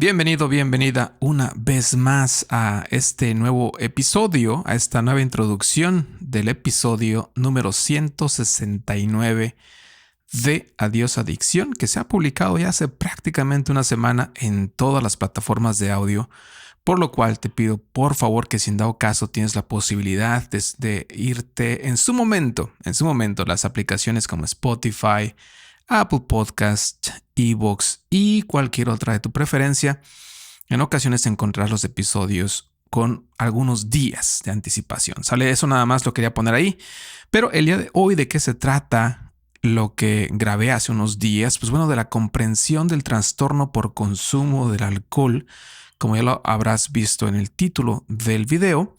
Bienvenido, bienvenida una vez más a este nuevo episodio, a esta nueva introducción del episodio número 169 de Adiós Adicción, que se ha publicado ya hace prácticamente una semana en todas las plataformas de audio, por lo cual te pido por favor que si en dado caso tienes la posibilidad de irte en su momento, las aplicaciones como Spotify, Apple Podcast, iVoox y cualquier otra de tu preferencia. En ocasiones encontrar los episodios con algunos días de anticipación. ¿Sale? Eso nada más lo quería poner ahí. Pero el día de hoy, ¿de qué se trata lo que grabé hace unos días? Pues bueno, de la comprensión del trastorno por consumo del alcohol, como ya lo habrás visto en el título del video.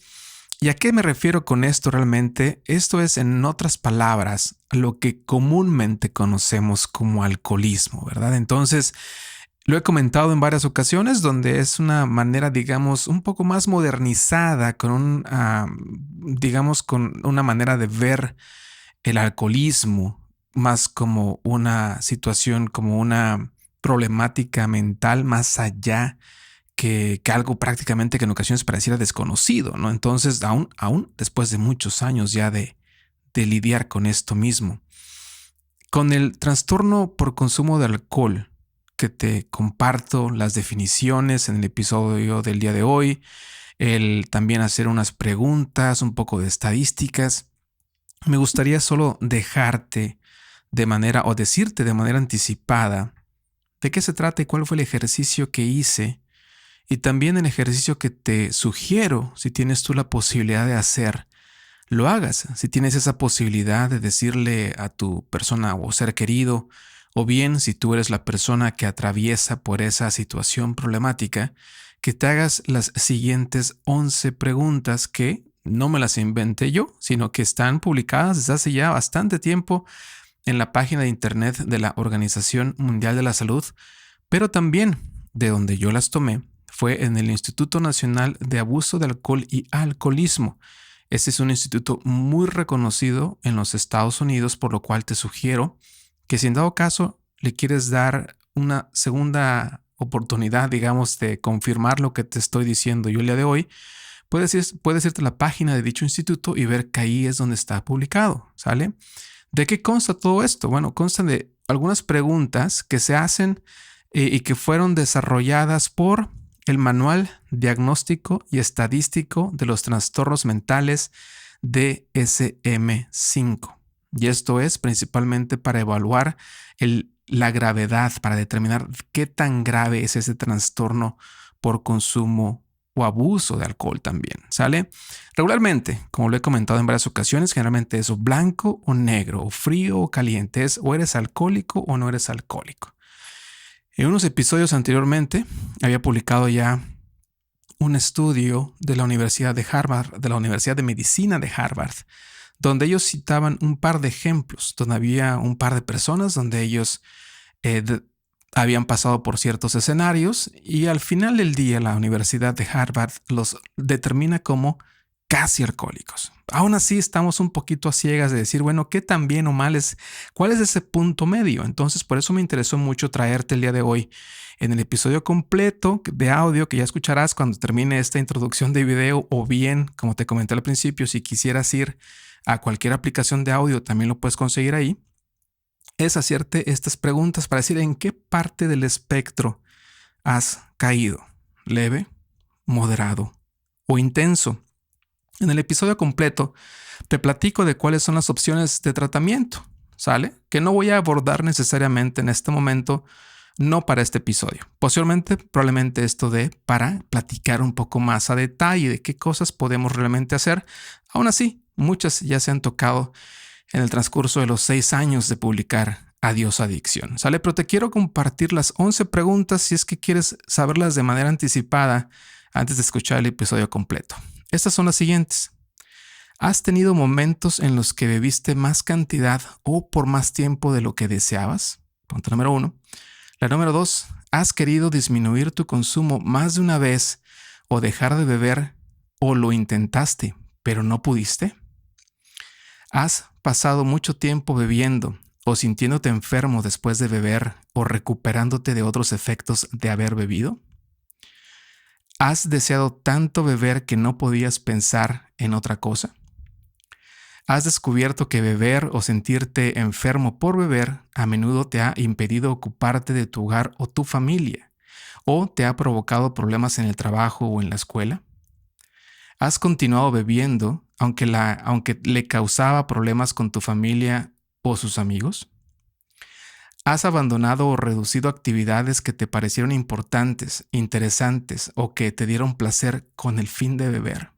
¿Y a qué me refiero con esto realmente? Esto es, en otras palabras, lo que comúnmente conocemos como alcoholismo, ¿verdad? Entonces, lo he comentado en varias ocasiones donde es una manera, digamos, un poco más modernizada, con con una manera de ver el alcoholismo más como una situación, como una problemática mental más allá que algo prácticamente que en ocasiones pareciera desconocido, ¿no? Entonces, aún después de muchos años ya de lidiar con esto mismo, con el trastorno por consumo de alcohol, que te comparto las definiciones en el episodio del día de hoy, el también hacer unas preguntas, un poco de estadísticas, me gustaría solo dejarte de manera o decirte de manera anticipada de qué se trata y cuál fue el ejercicio que hice. Y también el ejercicio que te sugiero, si tienes tú la posibilidad de hacer, lo hagas. Si tienes esa posibilidad de decirle a tu persona o ser querido, o bien si tú eres la persona que atraviesa por esa situación problemática, que te hagas las siguientes 11 preguntas que no me las inventé yo, sino que están publicadas desde hace ya bastante tiempo en la página de internet de la Organización Mundial de la Salud, pero también de donde yo las tomé fue en el Instituto Nacional de Abuso de Alcohol y Alcoholismo. Este es un instituto muy reconocido en los Estados Unidos, por lo cual te sugiero que si en dado caso le quieres dar una segunda oportunidad, digamos, de confirmar lo que te estoy diciendo yo el día de hoy, puedes irte a la página de dicho instituto y ver que ahí es donde está publicado, ¿sale? ¿De qué consta todo esto? Bueno, consta de algunas preguntas que se hacen y que fueron desarrolladas por el Manual Diagnóstico y Estadístico de los Trastornos Mentales DSM-5. Y esto es principalmente para evaluar la gravedad, para determinar qué tan grave es ese trastorno por consumo o abuso de alcohol también, ¿sale? Regularmente, como lo he comentado en varias ocasiones, generalmente es o blanco o negro, o frío o caliente, es o eres alcohólico o no eres alcohólico. En unos episodios anteriormente había publicado ya un estudio de la Universidad de Harvard, de la Universidad de Medicina de Harvard, donde ellos citaban un par de ejemplos, donde había un par de personas donde ellos habían pasado por ciertos escenarios y al final del día la Universidad de Harvard los determina como casi alcohólicos. Aún así estamos un poquito a ciegas de decir, bueno, ¿qué tan bien o mal es? ¿Cuál es ese punto medio? Entonces, por eso me interesó mucho traerte el día de hoy en el episodio completo de audio que ya escucharás cuando termine esta introducción de video, o bien, como te comenté al principio, si quisieras ir a cualquier aplicación de audio, también lo puedes conseguir ahí, es hacerte estas preguntas para decir en qué parte del espectro has caído, leve, moderado o intenso. En el episodio completo te platico de cuáles son las opciones de tratamiento, ¿sale? Que no voy a abordar necesariamente en este momento, no para este episodio. Posiblemente, probablemente para platicar un poco más a detalle de qué cosas podemos realmente hacer. Aún así, muchas ya se han tocado en el transcurso de los 6 años de publicar Adiós Adicción, ¿sale? Pero te quiero compartir las 11 preguntas si es que quieres saberlas de manera anticipada antes de escuchar el episodio completo. Estas son las siguientes. ¿Has tenido momentos en los que bebiste más cantidad o por más tiempo de lo que deseabas? Punto número 1. La número 2. ¿Has querido disminuir tu consumo más de una vez o dejar de beber o lo intentaste, pero no pudiste? ¿Has pasado mucho tiempo bebiendo o sintiéndote enfermo después de beber o recuperándote de otros efectos de haber bebido? ¿Has deseado tanto beber que no podías pensar en otra cosa? ¿Has descubierto que beber o sentirte enfermo por beber a menudo te ha impedido ocuparte de tu hogar o tu familia? ¿O te ha provocado problemas en el trabajo o en la escuela? ¿Has continuado bebiendo aunque le causaba problemas con tu familia o sus amigos? ¿Has abandonado o reducido actividades que te parecieron importantes, interesantes o que te dieron placer con el fin de beber?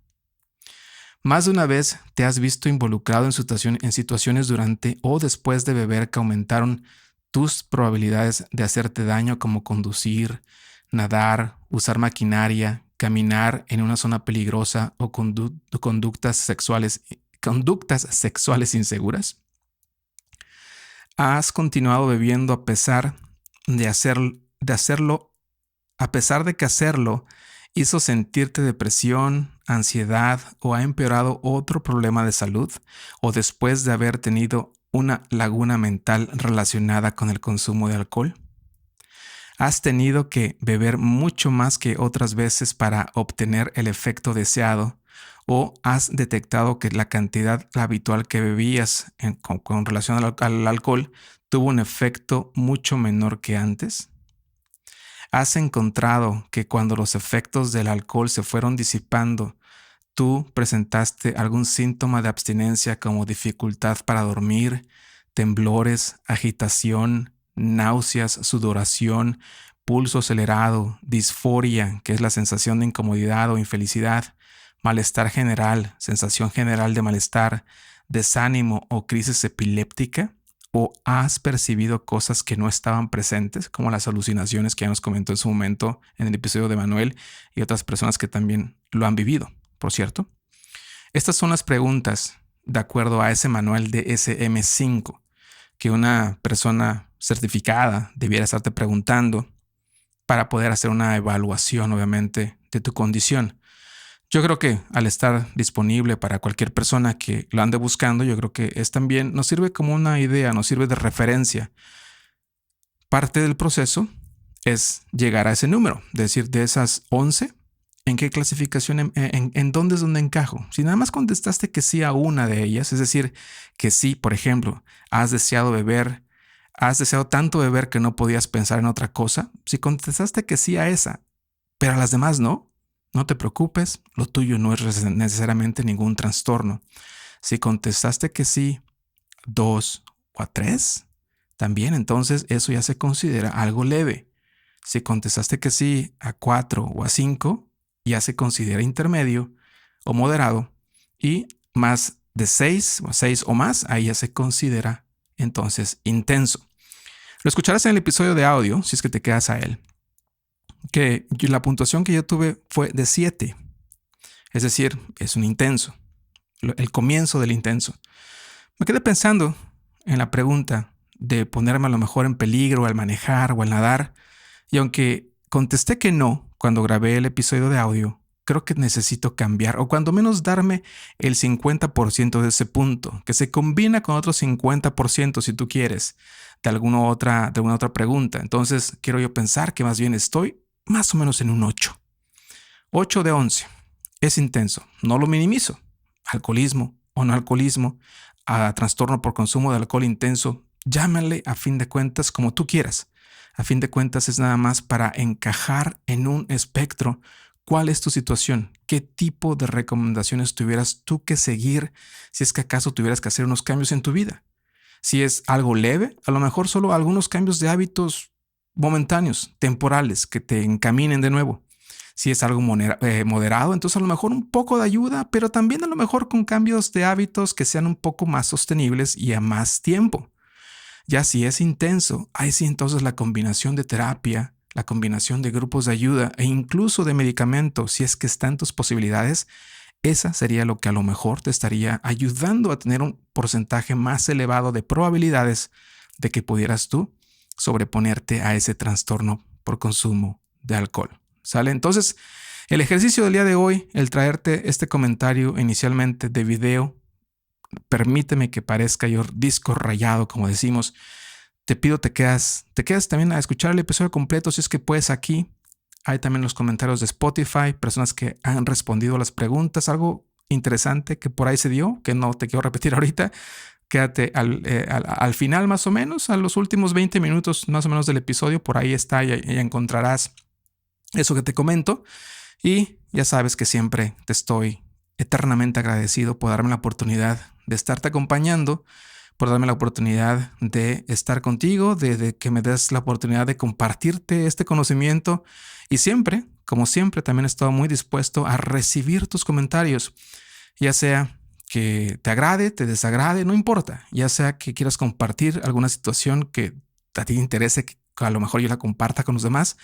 Más de una vez te has visto involucrado en situaciones durante o después de beber que aumentaron tus probabilidades de hacerte daño, como conducir, nadar, usar maquinaria, caminar en una zona peligrosa o conductas sexuales inseguras. ¿Has continuado bebiendo de, hacer, de hacerlo, a pesar de que hacerlo hizo sentirte depresión, ansiedad o ha empeorado otro problema de salud, o después de haber tenido una laguna mental relacionada con el consumo de alcohol? ¿Has tenido que beber mucho más que otras veces para obtener el efecto deseado? ¿O has detectado que la cantidad habitual que bebías con relación al alcohol tuvo un efecto mucho menor que antes? ¿Has encontrado que cuando los efectos del alcohol se fueron disipando, tú presentaste algún síntoma de abstinencia, como dificultad para dormir, temblores, agitación, náuseas, sudoración, pulso acelerado, disforia, que es la sensación de incomodidad o infelicidad, malestar general, sensación general de malestar, desánimo o crisis epiléptica? ¿O has percibido cosas que no estaban presentes, como las alucinaciones que ya nos comentó en su momento en el episodio de Manuel y otras personas que también lo han vivido, por cierto? Estas son las preguntas de acuerdo a ese manual de SM5 que una persona certificada debiera estarte preguntando para poder hacer una evaluación, obviamente, de tu condición. Yo creo que al estar disponible para cualquier persona que lo ande buscando, yo creo que es también, nos sirve como una idea, nos sirve de referencia. Parte del proceso es llegar a ese número, es decir, de esas 11, ¿en qué clasificación, en dónde es donde encajo? Si nada más contestaste que sí a una de ellas, es decir, que sí, por ejemplo, has deseado tanto beber que no podías pensar en otra cosa. Si contestaste que sí a esa, pero a las demás no, no te preocupes, lo tuyo no es necesariamente ningún trastorno. Si contestaste que sí, 2 o a 3, también entonces eso ya se considera algo leve. Si contestaste que sí a 4 o a 5, ya se considera intermedio o moderado. Y más de 6 o más, ahí ya se considera entonces intenso. Lo escucharás en el episodio de audio, si es que te quedas a él, que la puntuación que yo tuve fue de 7. Es decir, es un intenso, el comienzo del intenso. Me quedé pensando en la pregunta de ponerme a lo mejor en peligro al manejar o al nadar, y aunque contesté que no cuando grabé el episodio de audio, creo que necesito cambiar, o cuando menos darme el 50% de ese punto, que se combina con otro 50% si tú quieres, de alguna otra pregunta. Entonces quiero yo pensar que más bien estoy más o menos en un 8. 8 de 11. Es intenso, no lo minimizo. Alcoholismo o no alcoholismo, a trastorno por consumo de alcohol intenso, llámale a fin de cuentas como tú quieras. A fin de cuentas es nada más para encajar en un espectro. ¿Cuál es tu situación? ¿Qué tipo de recomendaciones tuvieras tú que seguir si es que acaso tuvieras que hacer unos cambios en tu vida? Si es algo leve, a lo mejor solo algunos cambios de hábitos momentáneos, temporales, que te encaminen de nuevo. Si es algo moderado, entonces a lo mejor un poco de ayuda, pero también a lo mejor con cambios de hábitos que sean un poco más sostenibles y a más tiempo. Ya si es intenso, ahí sí entonces la combinación de terapia, la combinación de grupos de ayuda e incluso de medicamentos, si es que está en tus posibilidades, esa sería lo que a lo mejor te estaría ayudando a tener un porcentaje más elevado de probabilidades de que pudieras tú sobreponerte a ese trastorno por consumo de alcohol. ¿Sale? Entonces, el ejercicio del día de hoy, el traerte este comentario inicialmente de video, permíteme que parezca yo disco rayado, como decimos. Te pido te quedas también a escuchar el episodio completo si es que puedes aquí. Hay también los comentarios de Spotify, personas que han respondido a las preguntas, algo interesante que por ahí se dio, que no te quiero repetir ahorita. Quédate al final más o menos, a los últimos 20 minutos más o menos del episodio, por ahí está y encontrarás eso que te comento. Y ya sabes que siempre te estoy eternamente agradecido por darme la oportunidad de estarte acompañando, por darme la oportunidad de estar contigo, de que me des la oportunidad de compartirte este conocimiento. Y siempre, como siempre, también he estado muy dispuesto a recibir tus comentarios, ya sea que te agrade, te desagrade, no importa, ya sea que quieras compartir alguna situación que a ti te interese, que a lo mejor yo la comparta con los demás,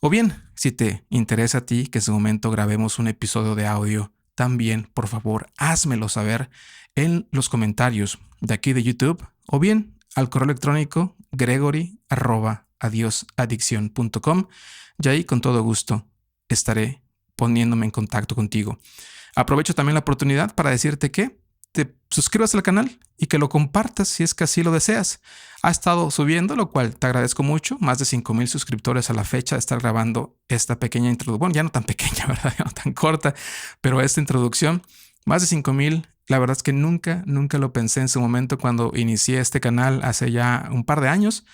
o bien, si te interesa a ti que en su momento grabemos un episodio de audio, también, por favor, házmelo saber en los comentarios de aquí de YouTube, o bien al correo electrónico gregory@adiosadiccion.com, y ahí con todo gusto estaré poniéndome en contacto contigo. Aprovecho también la oportunidad para decirte que te suscribas al canal y que lo compartas si es que así lo deseas. Ha estado subiendo, lo cual te agradezco mucho. Más de 5,000 suscriptores a la fecha de estar grabando esta pequeña introducción. Bueno, ya no tan pequeña, ¿verdad? Ya no tan corta, pero esta introducción, más de 5,000. La verdad es que nunca lo pensé en su momento cuando inicié este canal hace ya un par de años.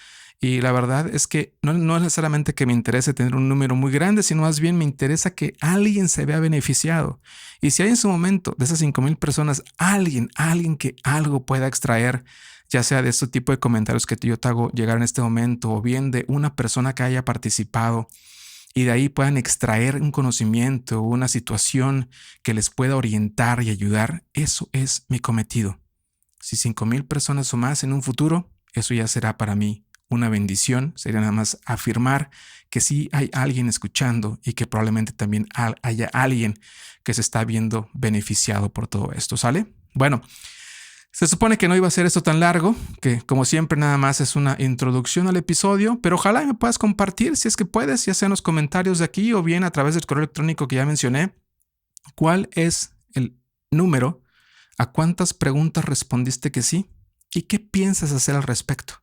Y la verdad es que no es necesariamente que me interese tener un número muy grande, sino más bien me interesa que alguien se vea beneficiado. Y si hay en su momento de esas 5,000 personas, alguien que algo pueda extraer, ya sea de este tipo de comentarios que yo te hago llegar en este momento, o bien de una persona que haya participado y de ahí puedan extraer un conocimiento o una situación que les pueda orientar y ayudar, eso es mi cometido. Si 5,000 personas o más en un futuro, eso ya será para mí una bendición. Sería nada más afirmar que sí hay alguien escuchando y que probablemente también haya alguien que se está viendo beneficiado por todo esto, ¿sale? Bueno, se supone que no iba a ser esto tan largo, que como siempre nada más es una introducción al episodio, pero ojalá me puedas compartir si es que puedes, ya sea en los comentarios de aquí o bien a través del correo electrónico que ya mencioné, cuál es el número, a cuántas preguntas respondiste que sí y qué piensas hacer al respecto,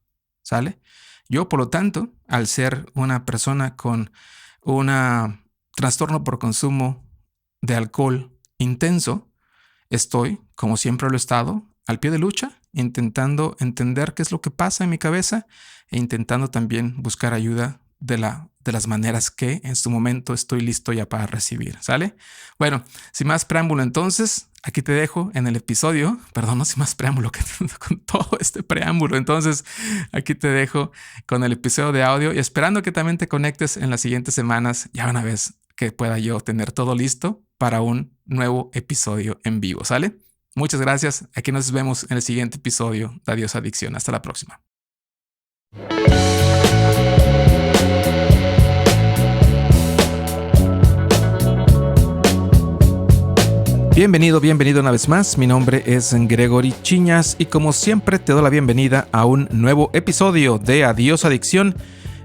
¿sale? Yo, por lo tanto, al ser una persona con un trastorno por consumo de alcohol intenso, estoy, como siempre lo he estado, al pie de lucha, intentando entender qué es lo que pasa en mi cabeza e intentando también buscar ayuda de las maneras que en su momento estoy listo ya para recibir, ¿sale? Bueno, sin más preámbulo entonces, aquí te dejo en el episodio, perdón, no sin más preámbulo, con todo este preámbulo, entonces aquí te dejo con el episodio de audio y esperando que también te conectes en las siguientes semanas, ya una vez que pueda yo tener todo listo para un nuevo episodio en vivo, ¿sale? Muchas gracias, aquí nos vemos en el siguiente episodio de Adiós Adicción, hasta la próxima. Bienvenido una vez más, mi nombre es Gregory Chiñas y como siempre te doy la bienvenida a un nuevo episodio de Adiós Adicción,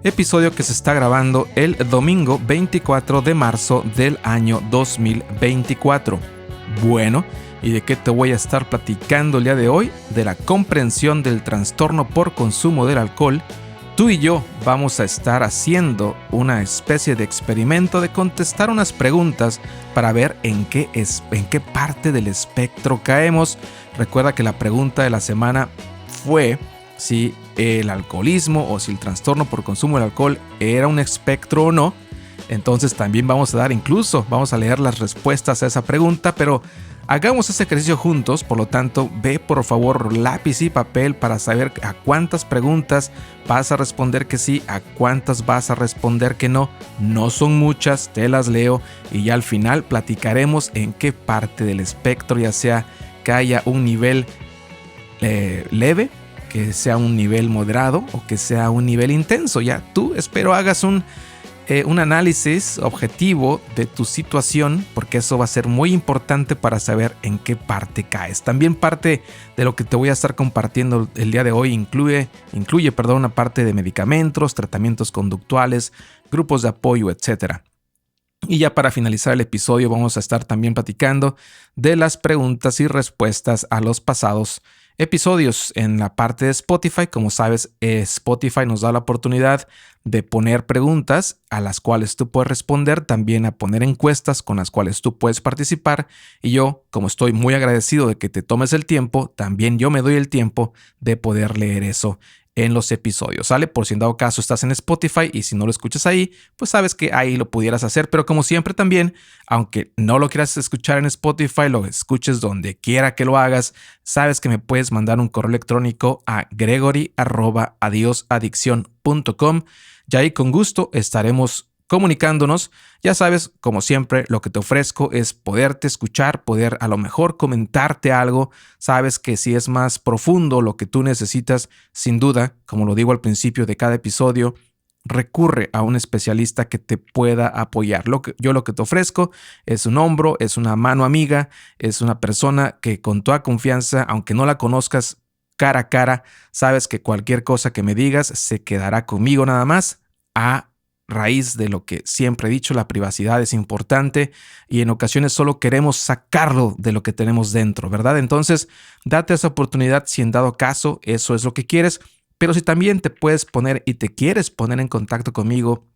episodio que se está grabando el domingo 24 de marzo del año 2024. Bueno, ¿y de qué te voy a estar platicando el día de hoy? De la comprensión del trastorno por consumo del alcohol. Tú y yo vamos a estar haciendo una especie de experimento de contestar unas preguntas para ver en qué parte del espectro caemos. Recuerda que la pregunta de la semana fue si el alcoholismo o si el trastorno por consumo del alcohol era un espectro o no. Entonces también vamos a leer las respuestas a esa pregunta, pero hagamos ese ejercicio juntos. Por lo tanto, ve por favor lápiz y papel para saber a cuántas preguntas vas a responder que sí, a cuántas vas a responder que no. No son muchas, te las leo y ya al final platicaremos en qué parte del espectro, ya sea que haya un nivel leve, que sea un nivel moderado o que sea un nivel intenso. Ya tú espero hagas un análisis objetivo de tu situación, porque eso va a ser muy importante para saber en qué parte caes. También parte de lo que te voy a estar compartiendo el día de hoy incluye una parte de medicamentos, tratamientos conductuales, grupos de apoyo, etc. Y ya para finalizar el episodio vamos a estar también platicando de las preguntas y respuestas a los pasados episodios en la parte de Spotify. Como sabes, Spotify nos da la oportunidad de poner preguntas a las cuales tú puedes responder, también a poner encuestas con las cuales tú puedes participar. Y yo, como estoy muy agradecido de que te tomes el tiempo, también yo me doy el tiempo de poder leer eso en los episodios, ¿sale? Por si en dado caso estás en Spotify y si no lo escuchas ahí, pues sabes que ahí lo pudieras hacer, pero como siempre también, aunque no lo quieras escuchar en Spotify, lo escuches donde quiera que lo hagas, sabes que me puedes mandar un correo electrónico a gregory@adiosadiccion.com y ahí con gusto estaremos comunicándonos. Ya sabes, como siempre, lo que te ofrezco es poderte escuchar, poder a lo mejor comentarte algo. Sabes que si es más profundo lo que tú necesitas, sin duda, como lo digo al principio de cada episodio, recurre a un especialista que te pueda apoyar. Yo lo que te ofrezco es un hombro, es una mano amiga, es una persona que con toda confianza, aunque no la conozcas cara a cara, sabes que cualquier cosa que me digas se quedará conmigo nada más. A raíz de lo que siempre he dicho, la privacidad es importante y en ocasiones solo queremos sacarlo de lo que tenemos dentro, ¿verdad? Entonces, date esa oportunidad si en dado caso eso es lo que quieres, pero si también te puedes poner y te quieres poner en contacto conmigo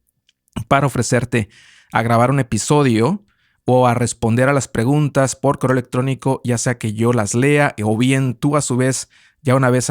para ofrecerte a grabar un episodio o a responder a las preguntas por correo electrónico, ya sea que yo las lea o bien tú a su vez, ya una vez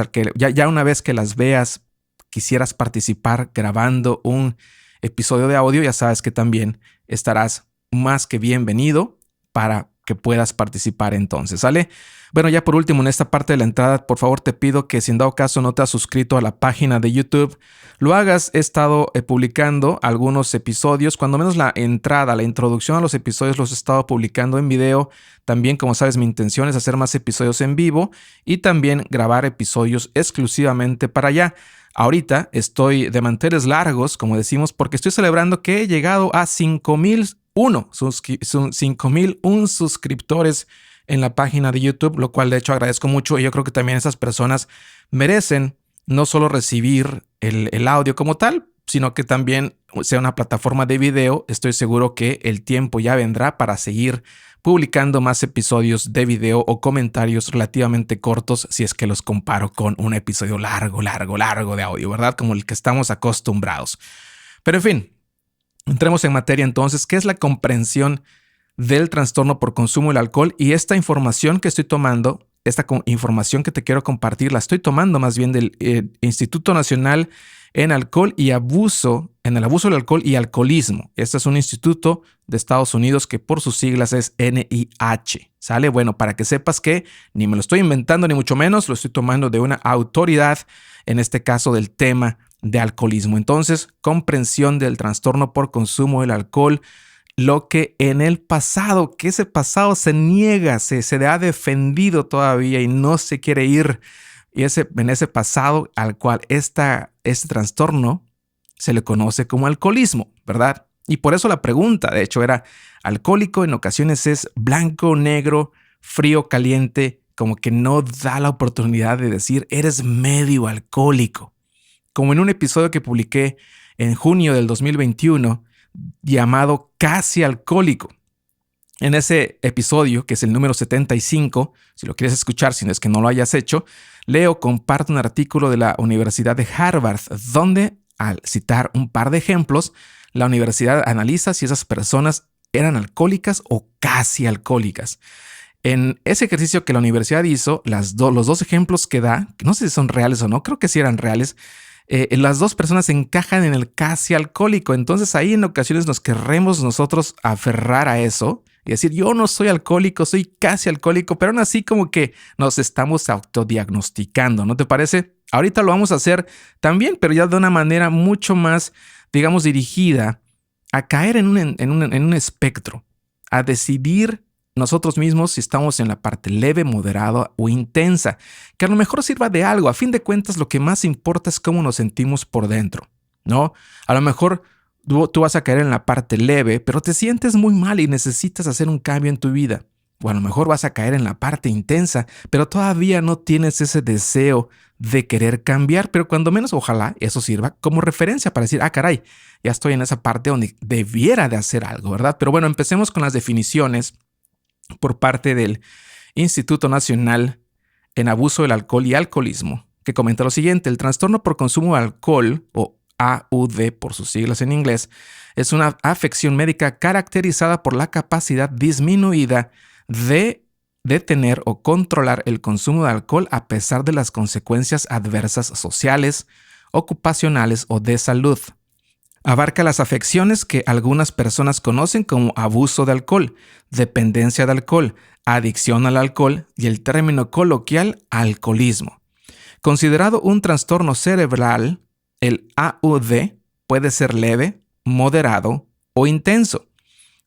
que las veas, quisieras participar grabando un episodio de audio, ya sabes que también estarás más que bienvenido para que puedas participar entonces, ¿sale? Bueno, ya por último, en esta parte de la entrada, por favor te pido que si en dado caso no te has suscrito a la página de YouTube, lo hagas. He estado publicando algunos episodios, cuando menos la entrada, la introducción a los episodios los he estado publicando en video. También, como sabes, mi intención es hacer más episodios en vivo y también grabar episodios exclusivamente para allá. Ahorita estoy de manteles largos, como decimos, porque estoy celebrando que he llegado a 5,001 suscriptores en la página de YouTube, lo cual de hecho agradezco mucho y yo creo que también esas personas merecen no solo recibir el audio como tal, sino que también sea una plataforma de video. Estoy seguro que el tiempo ya vendrá para seguir publicando más episodios de video o comentarios relativamente cortos si es que los comparo con un episodio largo de audio, ¿verdad? Como el que estamos acostumbrados. Pero en fin, entremos en materia entonces. ¿Qué es la comprensión del trastorno por consumo del alcohol? Y esta información que estoy tomando, esta información que te quiero compartir, la estoy tomando más bien del Instituto Nacional en el abuso del alcohol y alcoholismo. Este es un instituto de Estados Unidos que por sus siglas es NIH. ¿Sale? Bueno, para que sepas que ni me lo estoy inventando ni mucho menos, lo estoy tomando de una autoridad, en este caso del tema de alcoholismo. Entonces, comprensión del trastorno por consumo del alcohol, lo que en el pasado, que ese pasado se niega, se ha defendido todavía y no se quiere ir. Y en ese pasado al cual este trastorno se le conoce como alcoholismo, ¿verdad? Y por eso la pregunta, de hecho, era: alcohólico en ocasiones es blanco, negro, frío, caliente, como que no da la oportunidad de decir eres medio alcohólico. Como en un episodio que publiqué en junio del 2021 llamado Casi Alcohólico. En ese episodio, que es el número 75, si lo quieres escuchar, si no es que no lo hayas hecho, comparto un artículo de la Universidad de Harvard, donde, al citar un par de ejemplos, la universidad analiza si esas personas eran alcohólicas o casi alcohólicas. En ese ejercicio que la universidad hizo, los dos ejemplos que da, que no sé si son reales o no, creo que sí eran reales, las dos personas encajan en el casi alcohólico. Entonces ahí en ocasiones nos querremos nosotros aferrar a eso y decir: yo no soy alcohólico, soy casi alcohólico, pero aún así como que nos estamos autodiagnosticando, ¿no te parece? Ahorita lo vamos a hacer también, pero ya de una manera mucho más, digamos, dirigida a caer en un espectro, a decidir nosotros mismos si estamos en la parte leve, moderada o intensa, que a lo mejor sirva de algo. A fin de cuentas, lo que más importa es cómo nos sentimos por dentro, ¿no? A lo mejor tú vas a caer en la parte leve, pero te sientes muy mal y necesitas hacer un cambio en tu vida. O a lo mejor vas a caer en la parte intensa, pero todavía no tienes ese deseo de querer cambiar, pero cuando menos ojalá eso sirva como referencia para decir: ah, caray, ya estoy en esa parte donde debiera de hacer algo, ¿verdad? Pero bueno, empecemos con las definiciones por parte del Instituto Nacional en abuso del alcohol y alcoholismo, que comenta lo siguiente: el trastorno por consumo de alcohol, o AUD por sus siglas en inglés, es una afección médica caracterizada por la capacidad disminuida de detener o controlar el consumo de alcohol a pesar de las consecuencias adversas sociales, ocupacionales o de salud. Abarca las afecciones que algunas personas conocen como abuso de alcohol, dependencia de alcohol, adicción al alcohol y el término coloquial alcoholismo. Considerado un trastorno cerebral, el AUD puede ser leve, moderado o intenso.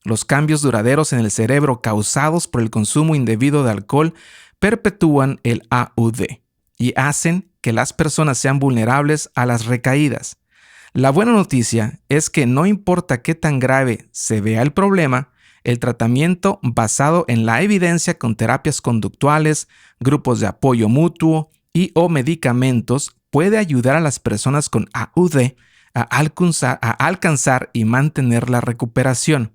Los cambios duraderos en el cerebro causados por el consumo indebido de alcohol perpetúan el AUD y hacen que las personas sean vulnerables a las recaídas. La buena noticia es que no importa qué tan grave se vea el problema, el tratamiento basado en la evidencia con terapias conductuales, grupos de apoyo mutuo o medicamentos puede ayudar a las personas con AUD a alcanzar y mantener la recuperación.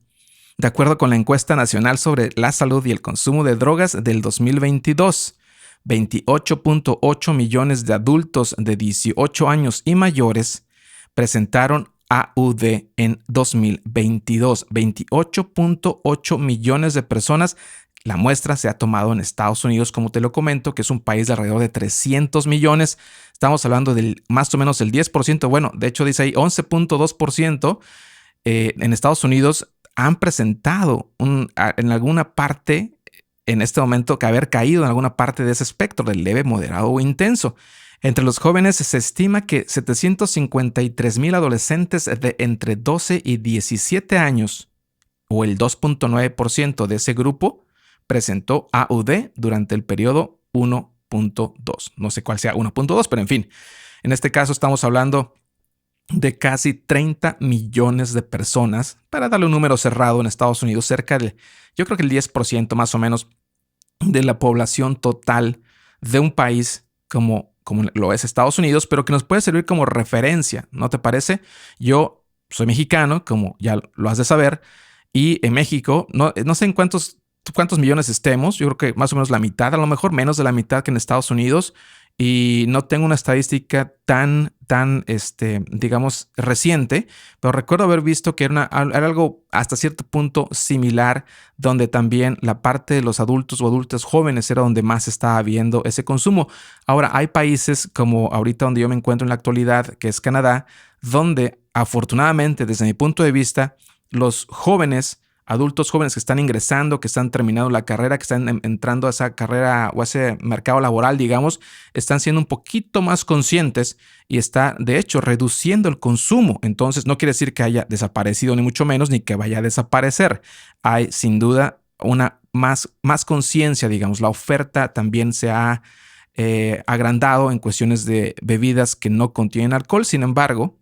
De acuerdo con la encuesta nacional sobre la salud y el consumo de drogas del 2022, 28.8 millones de adultos de 18 años y mayores presentaron AUD en 2022. 28.8 millones de personas. La muestra se ha tomado en Estados Unidos, como te lo comento, que es un país de alrededor de 300 millones. Estamos hablando del más o menos el 10%. Bueno, de hecho dice ahí 11.2%. En Estados Unidos han presentado en alguna parte, en este momento, que haber caído en alguna parte de ese espectro, de leve, moderado o intenso. Entre los jóvenes se estima que 753,000 adolescentes de entre 12 y 17 años, o el 2.9% de ese grupo, presentó AUD durante el periodo 1.2. No sé cuál sea 1.2, pero en fin. En este caso estamos hablando de casi 30 millones de personas, para darle un número cerrado en Estados Unidos, cerca de, yo creo que el 10% más o menos de la población total de un país como lo es Estados Unidos, pero que nos puede servir como referencia, ¿no te parece? Yo soy mexicano, como ya lo has de saber, y en México, no sé en cuántos millones estemos, yo creo que más o menos la mitad, a lo mejor menos de la mitad que en Estados Unidos, y no tengo una estadística tan digamos, reciente, pero recuerdo haber visto que era algo hasta cierto punto similar, donde también la parte de los adultos o adultas jóvenes era donde más estaba habiendo ese consumo. Ahora, hay países como ahorita donde yo me encuentro en la actualidad, que es Canadá, donde afortunadamente, desde mi punto de vista, los adultos jóvenes que están ingresando, que están terminando la carrera, que están entrando a esa carrera o a ese mercado laboral, digamos, están siendo un poquito más conscientes y está, de hecho, reduciendo el consumo. Entonces, no quiere decir que haya desaparecido, ni mucho menos, ni que vaya a desaparecer. Hay, sin duda, una más conciencia, digamos. La oferta también se ha agrandado en cuestiones de bebidas que no contienen alcohol. Sin embargo,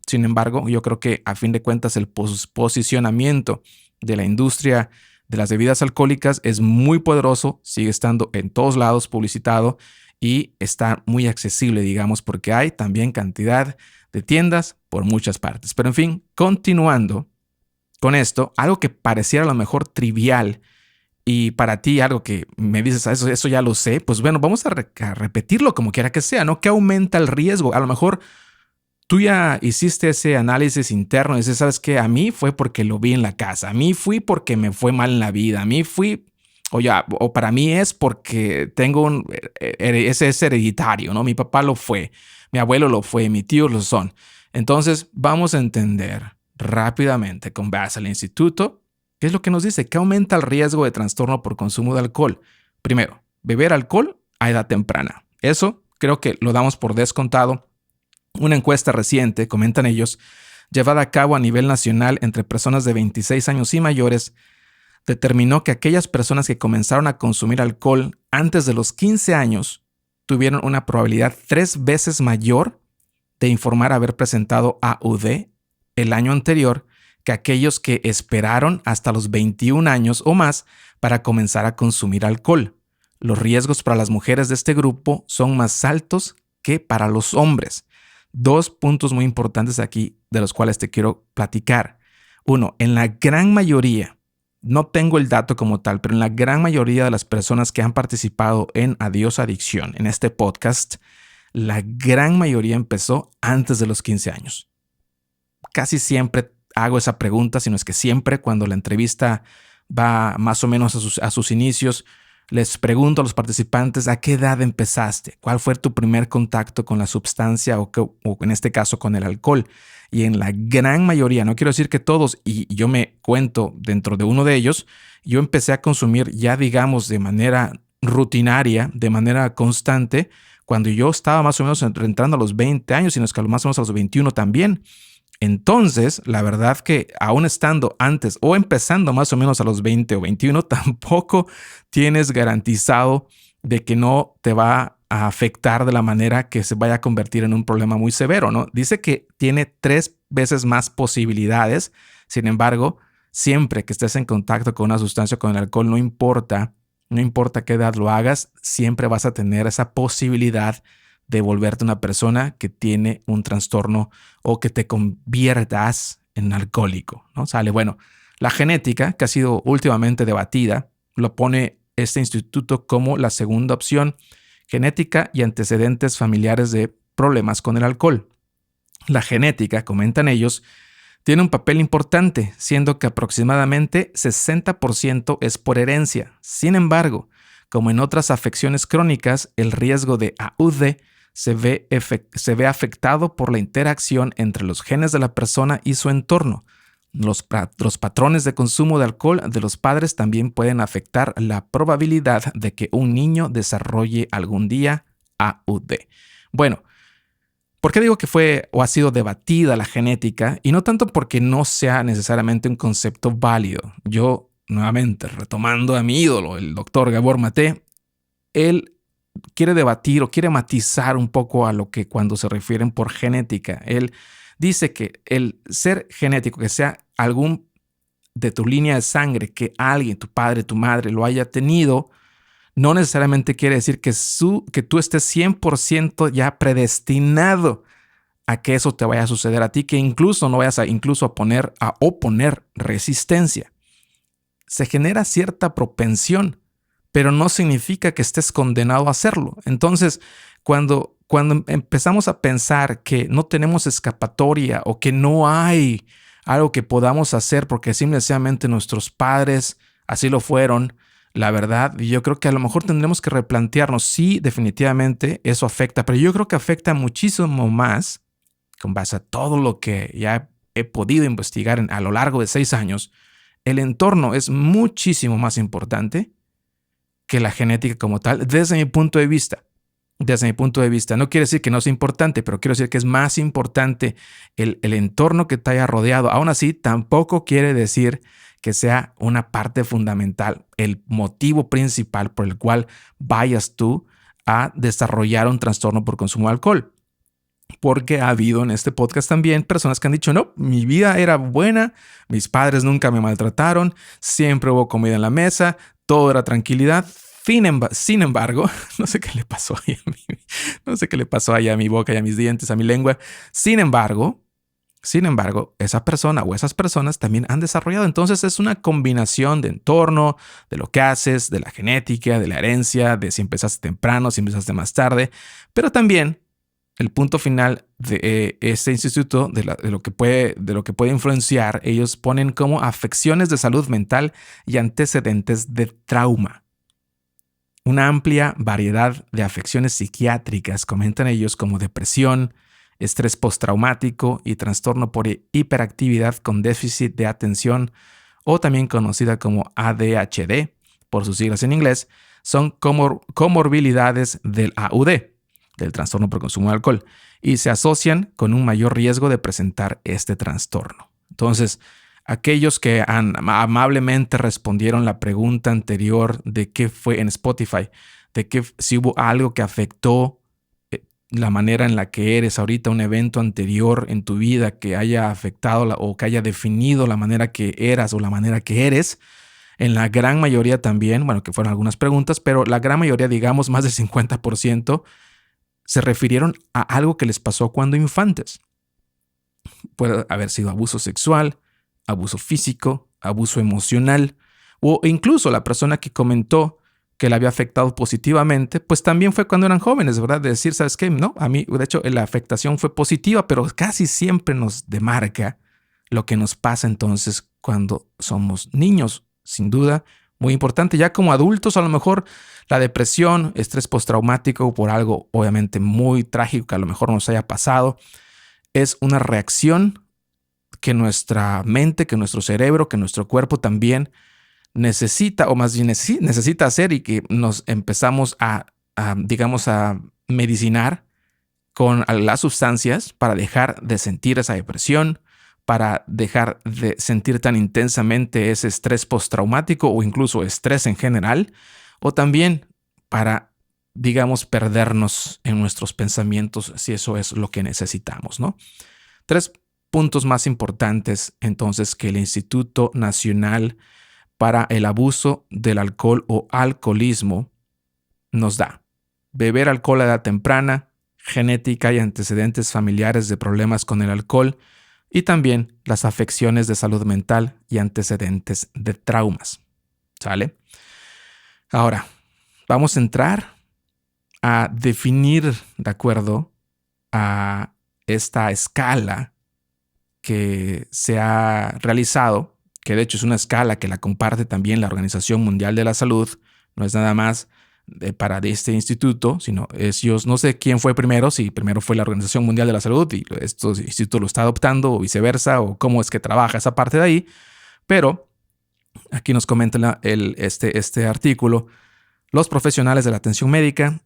yo creo que a fin de cuentas el posicionamiento de la industria de las bebidas alcohólicas es muy poderoso, sigue estando en todos lados publicitado y está muy accesible, digamos, porque hay también cantidad de tiendas por muchas partes. Pero en fin, continuando con esto, algo que pareciera a lo mejor trivial y para ti algo que me dices, eso ya lo sé, pues bueno, vamos a repetirlo como quiera que sea, ¿no? ¿Qué aumenta el riesgo? A lo mejor tú ya hiciste ese análisis interno y dices, ¿sabes qué? A mí fue porque lo vi en la casa. A mí fui porque me fue mal en la vida. A mí o para mí es porque tengo ese es hereditario, ¿no? Mi papá lo fue, mi abuelo lo fue, mis tíos lo son. Entonces, vamos a entender rápidamente con base al instituto qué es lo que nos dice, qué aumenta el riesgo de trastorno por consumo de alcohol. Primero, beber alcohol a edad temprana. Eso creo que lo damos por descontado. Una encuesta reciente, comentan ellos, llevada a cabo a nivel nacional entre personas de 26 años y mayores, determinó que aquellas personas que comenzaron a consumir alcohol antes de los 15 años tuvieron una probabilidad 3 veces mayor de informar haber presentado AUD el año anterior que aquellos que esperaron hasta los 21 años o más para comenzar a consumir alcohol. Los riesgos para las mujeres de este grupo son más altos que para los hombres. 2 puntos muy importantes aquí de los cuales te quiero platicar. 1, en la gran mayoría no tengo el dato como tal, pero en la gran mayoría de las personas que han participado en Adiós Adicción, en este podcast, la gran mayoría empezó antes de los 15 años. Casi siempre hago esa pregunta, sino es que siempre cuando la entrevista va más o menos a sus inicios, les pregunto a los participantes a qué edad empezaste, cuál fue tu primer contacto con la sustancia o en este caso con el alcohol. Y en la gran mayoría, no quiero decir que todos, y yo me cuento dentro de uno de ellos, yo empecé a consumir ya digamos de manera rutinaria, de manera constante, cuando yo estaba más o menos entrando a los 20 años, sino es que más o menos a los 21 también. Entonces, la verdad que aún estando antes o empezando más o menos a los 20 o 21, tampoco tienes garantizado de que no te va a afectar de la manera que se vaya a convertir en un problema muy severo, ¿no? Dice que tiene 3 veces más posibilidades. Sin embargo, siempre que estés en contacto con una sustancia, con el alcohol, no importa qué edad lo hagas, siempre vas a tener esa posibilidad de volverte una persona que tiene un trastorno o que te conviertas en alcohólico, ¿no? Sale, bueno, la genética, que ha sido últimamente debatida, lo pone este instituto como la segunda opción, genética y antecedentes familiares de problemas con el alcohol. La genética, comentan ellos, tiene un papel importante, siendo que aproximadamente 60% es por herencia. Sin embargo, como en otras afecciones crónicas, el riesgo de AUD se ve afectado por la interacción entre los genes de la persona y su entorno. Los patrones de consumo de alcohol de los padres también pueden afectar la probabilidad de que un niño desarrolle algún día AUD. Bueno, ¿por qué digo que fue o ha sido debatida la genética? Y no tanto porque no sea necesariamente un concepto válido. Yo, nuevamente, retomando a mi ídolo, el doctor Gabor Maté, él quiere debatir o quiere matizar un poco a lo que cuando se refieren por genética. Él dice que el ser genético, que sea algún de tu línea de sangre, que alguien, tu padre, tu madre, lo haya tenido, no necesariamente quiere decir que tú estés 100% ya predestinado a que eso te vaya a suceder a ti, que incluso no vayas a oponer resistencia. Se genera cierta propensión, pero no significa que estés condenado a hacerlo. Entonces, cuando empezamos a pensar que no tenemos escapatoria o que no hay algo que podamos hacer porque simplemente nuestros padres así lo fueron, la verdad, yo creo que a lo mejor tendremos que replantearnos. Sí, definitivamente eso afecta, pero yo creo que afecta muchísimo más, con base a todo lo que ya he podido investigar a lo largo de 6 años. El entorno es muchísimo más importante que la genética como tal, desde mi punto de vista. Desde mi punto de vista. No quiere decir que no sea importante, pero quiero decir que es más importante el entorno que te haya rodeado. Aún así, tampoco quiere decir que sea una parte fundamental, el motivo principal por el cual vayas tú a desarrollar un trastorno por consumo de alcohol. Porque ha habido en este podcast también personas que han dicho, no, mi vida era buena, mis padres nunca me maltrataron, siempre hubo comida en la mesa, todo era tranquilidad. Sin embargo, no sé qué le pasó ahí a mí, no sé qué le pasó ahí a mi boca y a mis dientes, a mi lengua. Sin embargo, esa persona o esas personas también han desarrollado. Entonces es una combinación de entorno, de lo que haces, de la genética, de la herencia, de si empezaste temprano, si empezaste más tarde, pero también el punto final de este instituto, de lo que puede influenciar, ellos ponen como afecciones de salud mental y antecedentes de trauma. Una amplia variedad de afecciones psiquiátricas, comentan ellos, como depresión, estrés postraumático y trastorno por hiperactividad con déficit de atención, o también conocida como ADHD, por sus siglas en inglés, son comorbilidades del AUD, del trastorno por consumo de alcohol, y se asocian con un mayor riesgo de presentar este trastorno. Entonces, aquellos que amablemente respondieron la pregunta anterior de qué fue en Spotify, de que si hubo algo que afectó la manera en la que eres ahorita, un evento anterior en tu vida que haya afectado o que haya definido la manera que eras o la manera que eres, en la gran mayoría también, bueno, que fueron algunas preguntas, pero la gran mayoría, digamos más del 50%, se refirieron a algo que les pasó cuando infantes. Puede haber sido abuso sexual, abuso físico, abuso emocional, O incluso la persona que comentó que le había afectado positivamente, pues también fue cuando eran jóvenes, ¿verdad? De decir, ¿sabes qué? No, a mí, de hecho, la afectación fue positiva, pero casi siempre nos demarca lo que nos pasa entonces cuando somos niños, sin duda, muy importante. Ya como adultos, a lo mejor la depresión, estrés postraumático por algo obviamente muy trágico que a lo mejor nos haya pasado, es una reacción que nuestra mente, que nuestro cerebro, que nuestro cuerpo también necesita, o más bien necesita hacer, y que nos empezamos digamos, a medicinar con las sustancias para dejar de sentir esa depresión, para dejar de sentir tan intensamente ese estrés postraumático o incluso estrés en general, o también para, digamos, perdernos en nuestros pensamientos si eso es lo que necesitamos, ¿no? 3 puntos más importantes entonces que el Instituto Nacional para el Abuso del Alcohol o Alcoholismo nos da: beber alcohol a edad temprana, genética y antecedentes familiares de problemas con el alcohol, y también las afecciones de salud mental y antecedentes de traumas. ¿Sale? Ahora, vamos a entrar a definir, de acuerdo a esta escala que se ha realizado, que de hecho es una escala que la comparte también la Organización Mundial de la Salud, no es nada más para este instituto, sino ellos, no sé quién fue primero, si primero fue la Organización Mundial de la Salud y este instituto lo está adoptando, o viceversa, o cómo es que trabaja esa parte de ahí, pero aquí nos comenta este artículo: los profesionales de la atención médica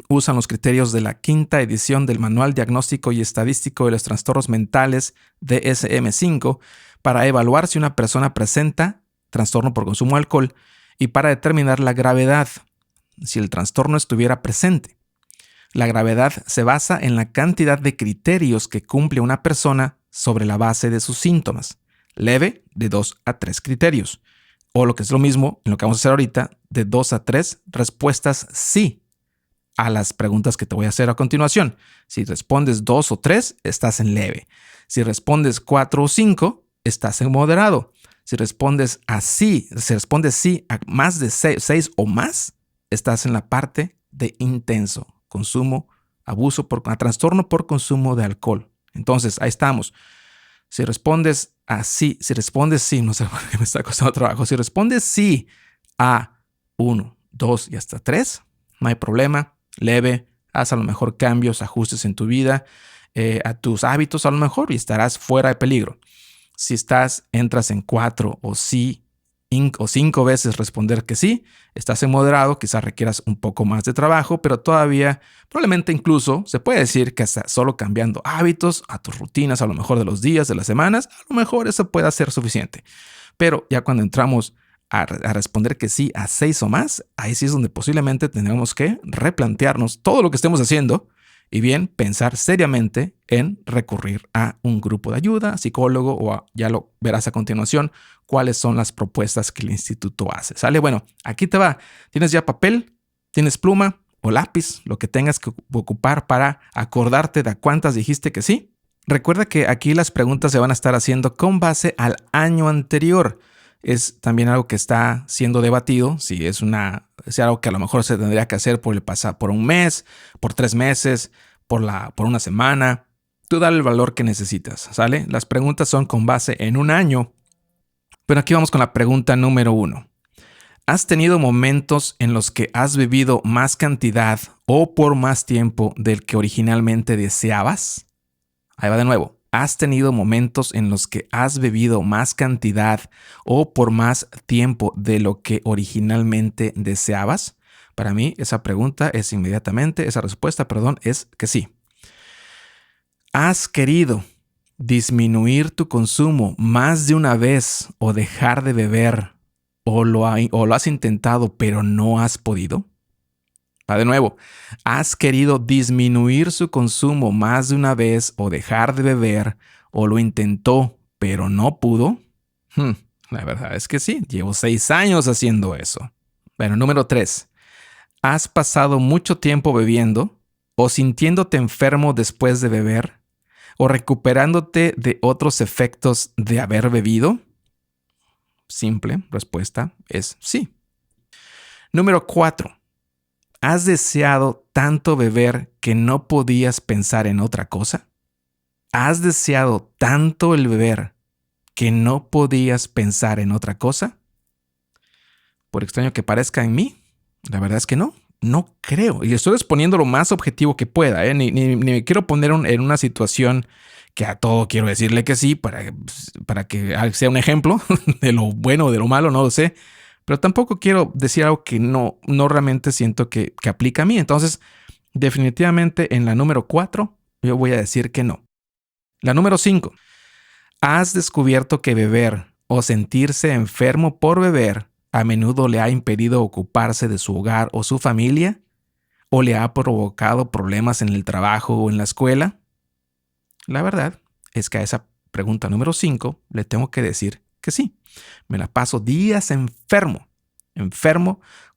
usan los criterios de la 5ª edición del Manual Diagnóstico y Estadístico de los Trastornos Mentales DSM-5 para evaluar si una persona presenta trastorno por consumo de alcohol y para determinar la gravedad, si el trastorno estuviera presente. La gravedad se basa en la cantidad de criterios que cumple una persona sobre la base de sus síntomas. Leve, de 2 a 3 criterios. O lo que es lo mismo, en lo que vamos a hacer ahorita, de 2 a 3 respuestas sí a las preguntas que te voy a hacer a continuación. Si respondes 2 o 3, estás en leve. Si respondes 4 o 5, estás en moderado. Si respondes sí a más de 6 o más, estás en la parte de intenso. Consumo, abuso trastorno por consumo de alcohol. Entonces, ahí estamos. Si respondes sí, no sé por qué me está costando trabajo. Si respondes sí a 1, 2 y hasta 3, no hay problema. Leve, haz a lo mejor cambios, ajustes en tu vida, a tus hábitos a lo mejor, y estarás fuera de peligro. Si entras en 4 o 5 veces responder que sí, estás en moderado, quizás requieras un poco más de trabajo, pero todavía probablemente incluso se puede decir que hasta solo cambiando hábitos a tus rutinas, a lo mejor de los días, de las semanas, a lo mejor eso pueda ser suficiente. Pero ya cuando entramos a responder que sí a 6 o más, ahí sí es donde posiblemente tendremos que replantearnos todo lo que estemos haciendo y bien pensar seriamente en recurrir a un grupo de ayuda, psicólogo, o ya lo verás a continuación cuáles son las propuestas que el instituto hace. ¿Sale? Bueno, aquí te va. ¿Tienes ya papel? ¿Tienes pluma o lápiz? Lo que tengas que ocupar para acordarte de a cuántas dijiste que sí. Recuerda que aquí las preguntas se van a estar haciendo con base al año anterior. Es también algo que está siendo debatido, si es algo que a lo mejor se tendría que hacer por un mes, por 3 meses, por una semana. Tú dale el valor que necesitas, ¿sale? Las preguntas son con base en un año. Pero aquí vamos con la pregunta número 1. ¿Has tenido momentos en los que has bebido más cantidad o por más tiempo del que originalmente deseabas? Ahí va de nuevo. ¿Has tenido momentos en los que has bebido más cantidad o por más tiempo de lo que originalmente deseabas? Para mí, esa respuesta, es que sí. ¿Has querido disminuir tu consumo más de una vez o dejar de beber o lo has intentado pero no has podido? Va de nuevo. ¿Has querido disminuir su consumo más de una vez o dejar de beber o lo intentó pero no pudo? La verdad es que sí. Llevo 6 años haciendo eso. Bueno, número 3. ¿Has pasado mucho tiempo bebiendo o sintiéndote enfermo después de beber o recuperándote de otros efectos de haber bebido? Simple respuesta es sí. Número 4. ¿Has deseado tanto beber que no podías pensar en otra cosa? ¿Has deseado tanto el beber que no podías pensar en otra cosa? Por extraño que parezca en mí, la verdad es que no. No creo. Y estoy exponiendo lo más objetivo que pueda. Ni me quiero poner en una situación que a todo quiero decirle que sí para que sea un ejemplo de lo bueno o de lo malo, no lo sé. Pero tampoco quiero decir algo que no realmente siento que aplica a mí. Entonces, definitivamente en la número 4, yo voy a decir que no. La número 5. ¿Has descubierto que beber o sentirse enfermo por beber a menudo le ha impedido ocuparse de su hogar o su familia? ¿O le ha provocado problemas en el trabajo o en la escuela? La verdad es que a esa pregunta número 5 le tengo que decir que sí. Me la paso días enfermo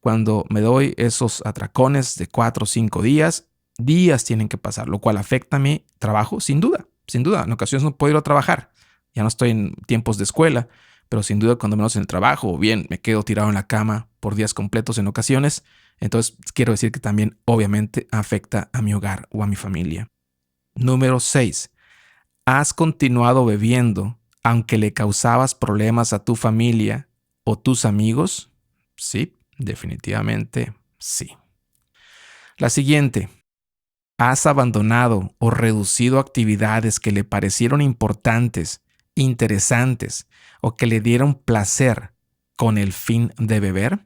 cuando me doy esos atracones de 4 o 5 días. Días tienen que pasar, lo cual afecta a mi trabajo sin duda. Sin duda, en ocasiones no puedo ir a trabajar. Ya no estoy en tiempos de escuela, pero sin duda cuando menos en el trabajo o bien me quedo tirado en la cama por días completos en ocasiones. Entonces quiero decir que también obviamente afecta a mi hogar o a mi familia. Número 6. ¿Has continuado bebiendo aunque le causabas problemas a tu familia o tus amigos? Sí, definitivamente sí. La siguiente. ¿Has abandonado o reducido actividades que le parecieron importantes, interesantes o que le dieron placer con el fin de beber?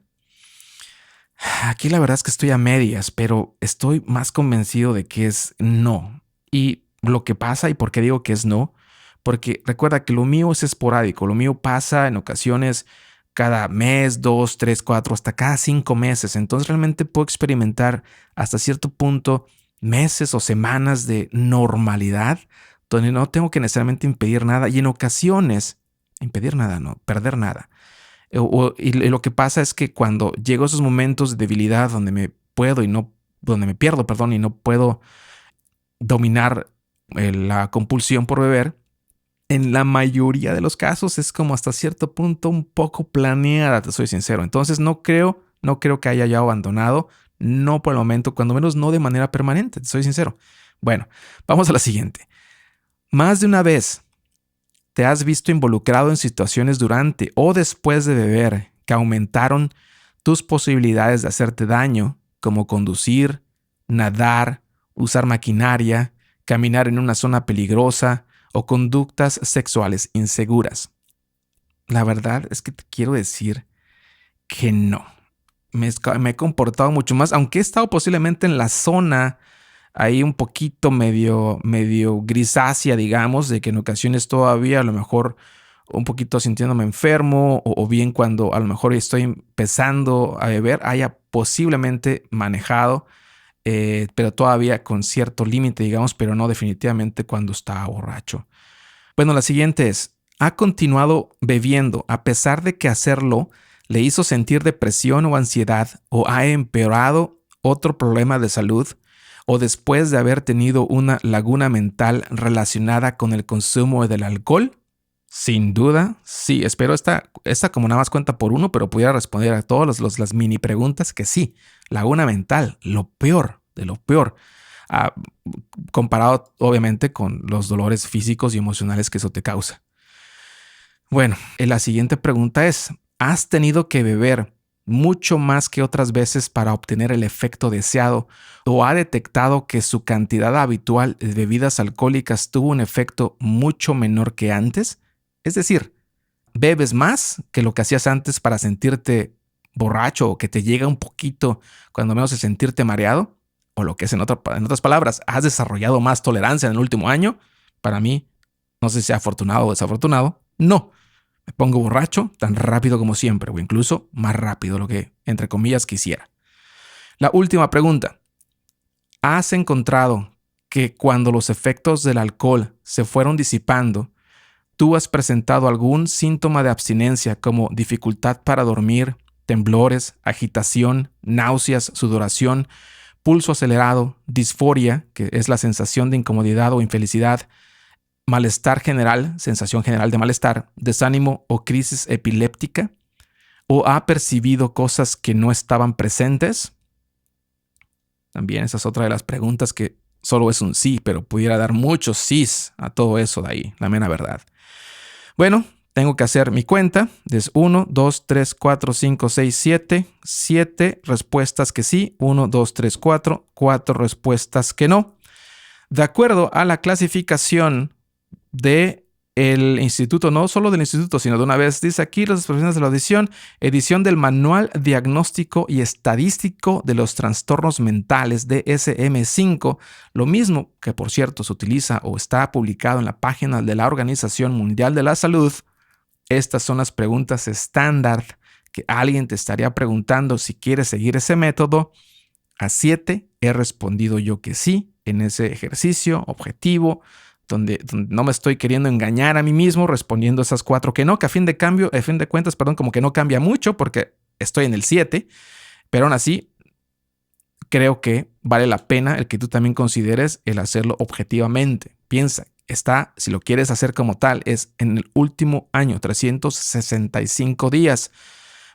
Aquí la verdad es que estoy a medias, pero estoy más convencido de que es no. Y lo que pasa, y por qué digo que es no, porque recuerda que lo mío es esporádico, lo mío pasa en ocasiones cada mes, 2, 3, 4, hasta cada 5 meses. Entonces realmente puedo experimentar hasta cierto punto meses o semanas de normalidad donde no tengo que necesariamente impedir nada y en ocasiones, impedir nada, no, perder nada. Y lo que pasa es que cuando llego a esos momentos de debilidad donde me pierdo, y no puedo dominar la compulsión por beber, en la mayoría de los casos es como hasta cierto punto un poco planeada, te soy sincero. Entonces no creo que haya ya abandonado, no por el momento, cuando menos no de manera permanente, te soy sincero. Bueno, vamos a la siguiente. Más de una vez te has visto involucrado en situaciones durante o después de beber que aumentaron tus posibilidades de hacerte daño, como conducir, nadar, usar maquinaria, caminar en una zona peligrosa o conductas sexuales inseguras. La verdad es que te quiero decir que no. Me he comportado mucho más, aunque he estado posiblemente en la zona ahí un poquito medio grisácea, digamos, de que en ocasiones todavía a lo mejor un poquito sintiéndome enfermo o bien cuando a lo mejor estoy empezando a beber, haya posiblemente manejado, pero todavía con cierto límite, digamos, pero no definitivamente cuando estaba borracho. Bueno, la siguiente es, ¿ha continuado bebiendo a pesar de que hacerlo le hizo sentir depresión o ansiedad o ha empeorado otro problema de salud o después de haber tenido una laguna mental relacionada con el consumo del alcohol? Sin duda, sí. Espero esta como nada más cuenta por uno, pero pudiera responder a todas las mini preguntas que sí. Laguna mental, lo peor de lo peor. Comparado obviamente con los dolores físicos y emocionales que eso te causa. Bueno, la siguiente pregunta es, ¿has tenido que beber mucho más que otras veces para obtener el efecto deseado o ha detectado que su cantidad habitual de bebidas alcohólicas tuvo un efecto mucho menor que antes? Es decir, ¿bebes más que lo que hacías antes para sentirte borracho o que te llega un poquito cuando menos el sentirte mareado? O lo que es en otras palabras, ¿has desarrollado más tolerancia en el último año? Para mí, no sé si sea afortunado o desafortunado, no. Me pongo borracho tan rápido como siempre, o incluso más rápido de lo que, entre comillas, quisiera. La última pregunta. ¿Has encontrado que cuando los efectos del alcohol se fueron disipando, tú has presentado algún síntoma de abstinencia como dificultad para dormir, temblores, agitación, náuseas, sudoración, pulso acelerado, disforia, que es la sensación de incomodidad o infelicidad, malestar general, sensación general de malestar, desánimo o crisis epiléptica, o ha percibido cosas que no estaban presentes. También esa es otra de las preguntas que solo es un sí, pero pudiera dar muchos sís a todo eso de ahí, la mera verdad. Bueno, tengo que hacer mi cuenta. Es 1, 2, 3, 4, 5, 6, 7. 7 respuestas que sí. 1, 2, 3, 4. 4 respuestas que no. De acuerdo a la clasificación del instituto, no solo del instituto, sino de una vez, dice aquí las expresiones de la edición del Manual Diagnóstico y Estadístico de los Trastornos Mentales, DSM-5, lo mismo que, por cierto, se utiliza o está publicado en la página de la Organización Mundial de la Salud. Estas son las preguntas estándar que alguien te estaría preguntando si quieres seguir ese método. A 7 he respondido yo que sí en ese ejercicio objetivo, donde no me estoy queriendo engañar a mí mismo respondiendo esas 4 que no, que a fin de cuentas, como que no cambia mucho porque estoy en el 7, pero aún así creo que vale la pena el que tú también consideres el hacerlo objetivamente. Piensa, si lo quieres hacer como tal, es en el último año, 365 días,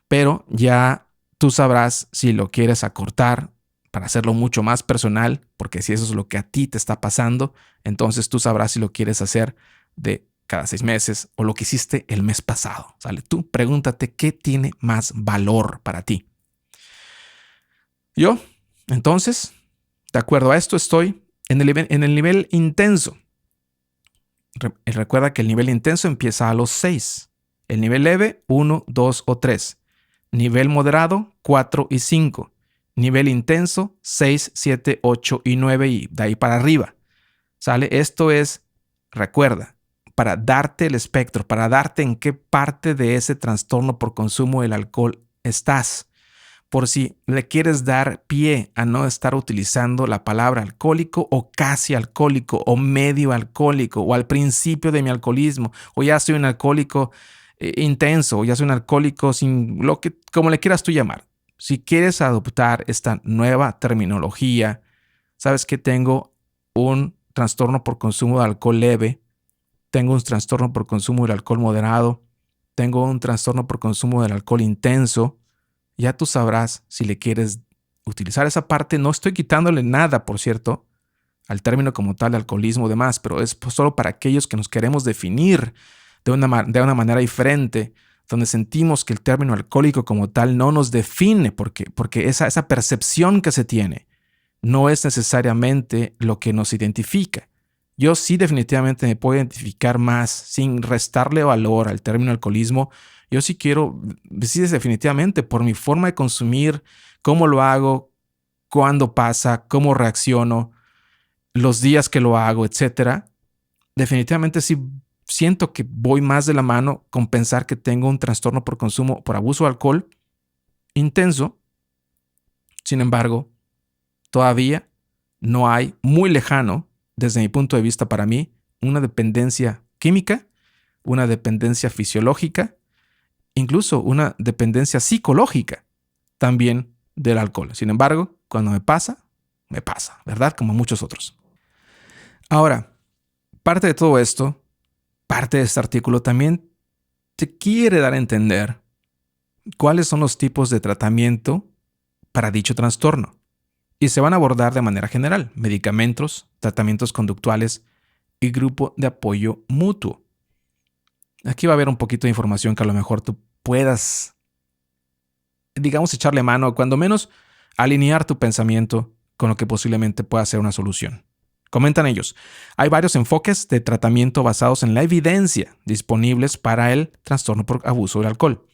pero ya tú sabrás si lo quieres acortar para hacerlo mucho más personal, porque si eso es lo que a ti te está pasando, entonces tú sabrás si lo quieres hacer de cada 6 meses o lo que hiciste el mes pasado. ¿Sale? Tú pregúntate qué tiene más valor para ti. Yo, entonces, de acuerdo a esto, estoy en el nivel intenso. Recuerda que el nivel intenso empieza a los 6. El nivel leve, 1, 2 o 3. Nivel moderado, 4 y 5. Nivel intenso, 6, 7, 8 y 9 y de ahí para arriba. ¿Sale? Esto es, recuerda, para darte el espectro, para darte en qué parte de ese trastorno por consumo del alcohol estás. Por si le quieres dar pie a no estar utilizando la palabra alcohólico o casi alcohólico o medio alcohólico o al principio de mi alcoholismo o ya soy un alcohólico intenso o ya soy un alcohólico sin como le quieras tú llamar. Si quieres adoptar esta nueva terminología, sabes que tengo un trastorno por consumo de alcohol leve, tengo un trastorno por consumo del alcohol moderado, tengo un trastorno por consumo del alcohol intenso. Ya tú sabrás si le quieres utilizar esa parte. No estoy quitándole nada, por cierto, al término como tal de alcoholismo y demás, pero es solo para aquellos que nos queremos definir de una manera diferente, donde sentimos que el término alcohólico como tal no nos define, porque esa percepción que se tiene no es necesariamente lo que nos identifica. Yo sí definitivamente me puedo identificar más sin restarle valor al término alcoholismo. Yo sí quiero decir definitivamente por mi forma de consumir, cómo lo hago, cuándo pasa, cómo reacciono, los días que lo hago, etc. Definitivamente sí siento que voy más de la mano con pensar que tengo un trastorno por consumo, por abuso de alcohol intenso. Sin embargo, todavía no hay muy lejano, desde mi punto de vista para mí, una dependencia química, una dependencia fisiológica, incluso una dependencia psicológica también del alcohol. Sin embargo, cuando me pasa, ¿verdad? Como muchos otros. Ahora, parte de todo esto, parte de este artículo también te quiere dar a entender cuáles son los tipos de tratamiento para dicho trastorno. Y se van a abordar de manera general: medicamentos, tratamientos conductuales y grupo de apoyo mutuo. Aquí va a haber un poquito de información que a lo mejor tú puedas, digamos, echarle mano, o cuando menos alinear tu pensamiento con lo que posiblemente pueda ser una solución. Comentan ellos: hay varios enfoques de tratamiento basados en la evidencia disponibles para el trastorno por abuso del alcohol.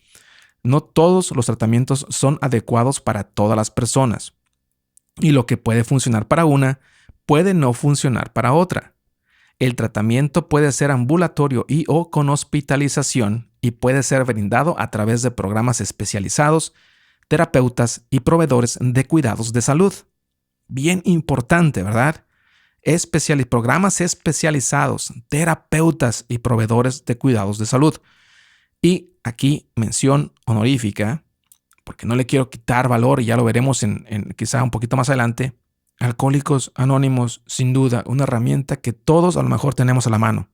No todos los tratamientos son adecuados para todas las personas, y lo que puede funcionar para una puede no funcionar para otra. El tratamiento puede ser ambulatorio y o con hospitalización y puede ser brindado a través de programas especializados, terapeutas y proveedores de cuidados de salud. Bien importante, ¿verdad? Programas especializados, terapeutas y proveedores de cuidados de salud. Y aquí mención honorífica, porque no le quiero quitar valor y ya lo veremos en quizá un poquito más adelante. Alcohólicos Anónimos, sin duda, una herramienta que todos a lo mejor tenemos a la mano.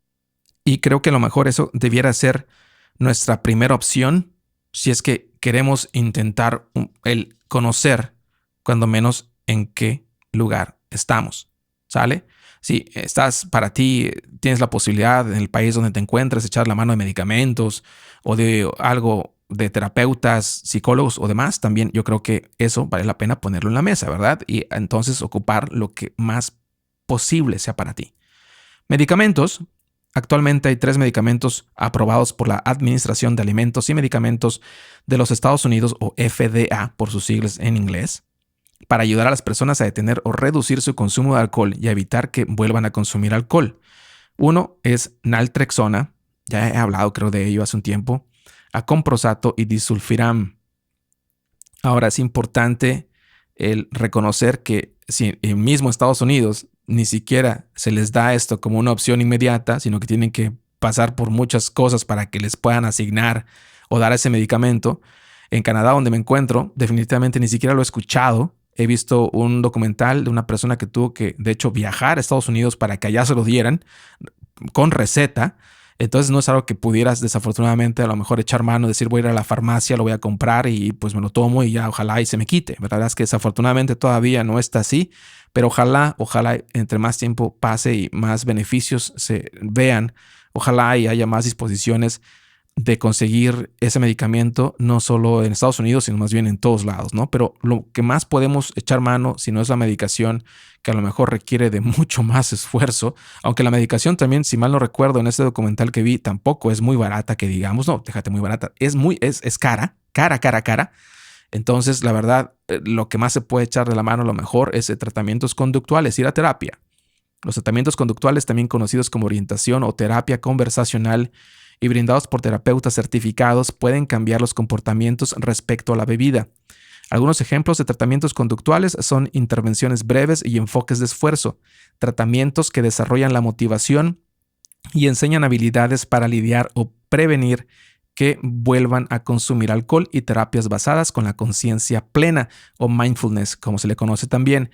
Y creo que a lo mejor eso debiera ser nuestra primera opción si es que queremos intentar el conocer, cuando menos, en qué lugar estamos. ¿Sale? Si estás para ti, tienes la posibilidad en el país donde te encuentres echar la mano de medicamentos o de algo de terapeutas, psicólogos o demás, también yo creo que eso vale la pena ponerlo en la mesa, ¿verdad? Y entonces ocupar lo que más posible sea para ti. Medicamentos. Actualmente hay 3 medicamentos aprobados por la Administración de Alimentos y Medicamentos de los Estados Unidos, o FDA por sus siglas en inglés, para ayudar a las personas a detener o reducir su consumo de alcohol y a evitar que vuelvan a consumir alcohol. Uno es naltrexona, ya he hablado creo de ello hace un tiempo, acamprosate y disulfiram. Ahora es importante el reconocer que si en mismo Estados Unidos ni siquiera se les da esto como una opción inmediata, sino que tienen que pasar por muchas cosas para que les puedan asignar o dar ese medicamento. En Canadá, donde me encuentro, definitivamente ni siquiera lo he escuchado. He visto un documental de una persona que tuvo que, de hecho, viajar a Estados Unidos para que allá se lo dieran con receta. Entonces no es algo que pudieras desafortunadamente a lo mejor echar mano, decir voy a ir a la farmacia, lo voy a comprar y pues me lo tomo y ya ojalá y se me quite. La verdad es que desafortunadamente todavía no está así, pero ojalá entre más tiempo pase y más beneficios se vean, ojalá y haya más disposiciones de conseguir ese medicamento, no solo en Estados Unidos, sino más bien en todos lados, ¿no? Pero lo que más podemos echar mano, si no es la medicación, que a lo mejor requiere de mucho más esfuerzo, aunque la medicación también, si mal no recuerdo, en este documental que vi, tampoco es muy barata, que digamos, no, déjate muy barata, es cara. Entonces, la verdad, lo que más se puede echar de la mano a lo mejor es tratamientos conductuales, ir a terapia. Los tratamientos conductuales, también conocidos como orientación o terapia conversacional, y brindados por terapeutas certificados, pueden cambiar los comportamientos respecto a la bebida. Algunos ejemplos de tratamientos conductuales son intervenciones breves y enfoques de esfuerzo, tratamientos que desarrollan la motivación y enseñan habilidades para lidiar o prevenir que vuelvan a consumir alcohol, y terapias basadas con la conciencia plena o mindfulness, como se le conoce también.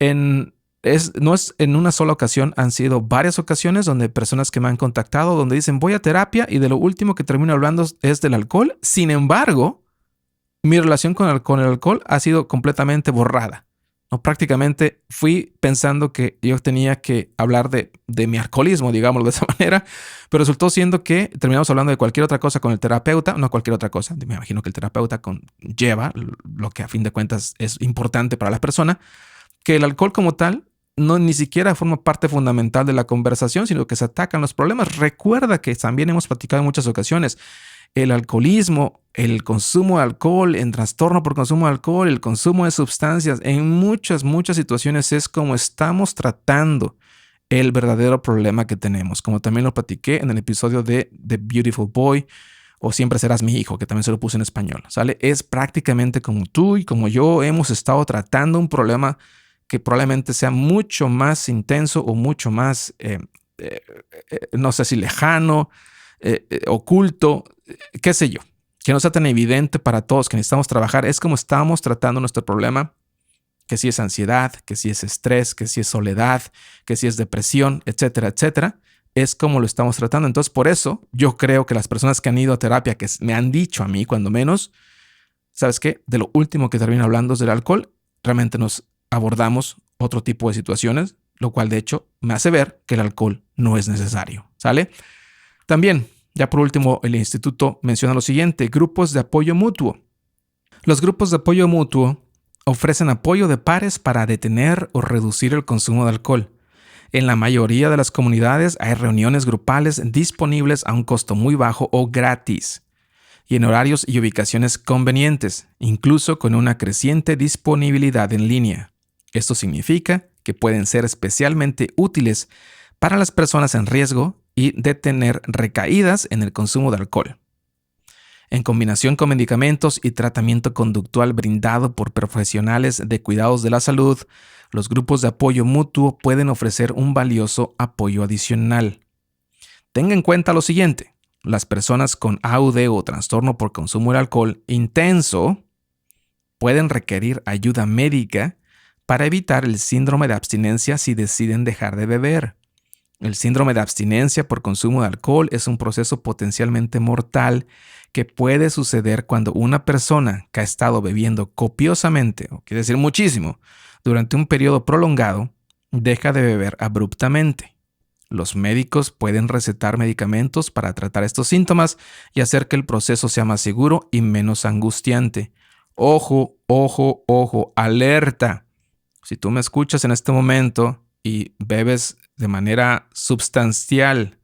No es en una sola ocasión, han sido varias ocasiones donde personas que me han contactado donde dicen voy a terapia y de lo último que termino hablando es del alcohol. Sin embargo, mi relación con el alcohol ha sido completamente borrada. No, prácticamente fui pensando que yo tenía que hablar de mi alcoholismo, digámoslo de esa manera, pero resultó siendo que terminamos hablando de cualquier otra cosa con el terapeuta, no cualquier otra cosa. Me imagino que el terapeuta lleva lo que a fin de cuentas es importante para la persona, que el alcohol como tal no ni siquiera forma parte fundamental de la conversación, sino que se atacan los problemas. Recuerda que también hemos platicado en muchas ocasiones, el alcoholismo, el consumo de alcohol, el trastorno por consumo de alcohol, el consumo de sustancias, en muchas situaciones es como estamos tratando el verdadero problema que tenemos. Como también lo platiqué en el episodio de The Beautiful Boy, o Siempre serás mi hijo, que también se lo puse en español, ¿sale? Es prácticamente como tú y como yo hemos estado tratando un problema que probablemente sea mucho más intenso o mucho más, no sé si lejano, oculto, qué sé yo, que no sea tan evidente para todos que necesitamos trabajar. Es como estamos tratando nuestro problema, que si es ansiedad, que si es estrés, que si es soledad, que si es depresión, etcétera, etcétera. Es como lo estamos tratando. Entonces, por eso yo creo que las personas que han ido a terapia, que me han dicho a mí, cuando menos, ¿sabes qué? De lo último que termino hablando es del alcohol. Realmente nos abordamos otro tipo de situaciones, lo cual de hecho me hace ver que el alcohol no es necesario, ¿sale? También, ya por último, el instituto menciona lo siguiente: grupos de apoyo mutuo. Los grupos de apoyo mutuo ofrecen apoyo de pares para detener o reducir el consumo de alcohol. En la mayoría de las comunidades hay reuniones grupales disponibles a un costo muy bajo o gratis, y en horarios y ubicaciones convenientes, incluso con una creciente disponibilidad en línea. Esto significa que pueden ser especialmente útiles para las personas en riesgo y detener recaídas en el consumo de alcohol. En combinación con medicamentos y tratamiento conductual brindado por profesionales de cuidados de la salud, los grupos de apoyo mutuo pueden ofrecer un valioso apoyo adicional. Tenga en cuenta lo siguiente: las personas con AUD o trastorno por consumo de alcohol intenso pueden requerir ayuda médica para evitar el síndrome de abstinencia si deciden dejar de beber. El síndrome de abstinencia por consumo de alcohol es un proceso potencialmente mortal que puede suceder cuando una persona que ha estado bebiendo copiosamente, o quiere decir muchísimo, durante un periodo prolongado, deja de beber abruptamente. Los médicos pueden recetar medicamentos para tratar estos síntomas y hacer que el proceso sea más seguro y menos angustiante. Ojo, ojo, ojo, alerta. Si tú me escuchas en este momento y bebes de manera substancial,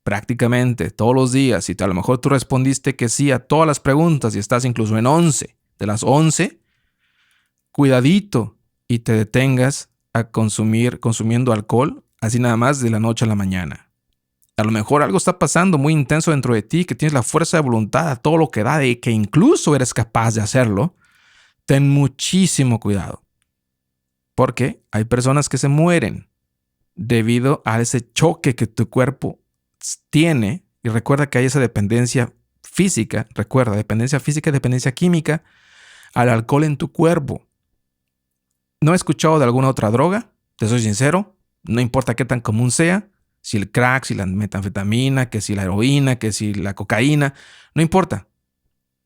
prácticamente todos los días, y a lo mejor tú respondiste que sí a todas las preguntas y estás incluso en 11 de las 11, cuidadito y te detengas a consumiendo alcohol así nada más de la noche a la mañana. A lo mejor algo está pasando muy intenso dentro de ti, que tienes la fuerza de voluntad a todo lo que da, de que incluso eres capaz de hacerlo. Ten muchísimo cuidado, porque hay personas que se mueren debido a ese choque que tu cuerpo tiene. Y recuerda que hay esa dependencia física, dependencia física y dependencia química al alcohol en tu cuerpo. No he escuchado de alguna otra droga, te soy sincero, no importa qué tan común sea, si el crack, si la metanfetamina, que si la heroína, que si la cocaína, no importa.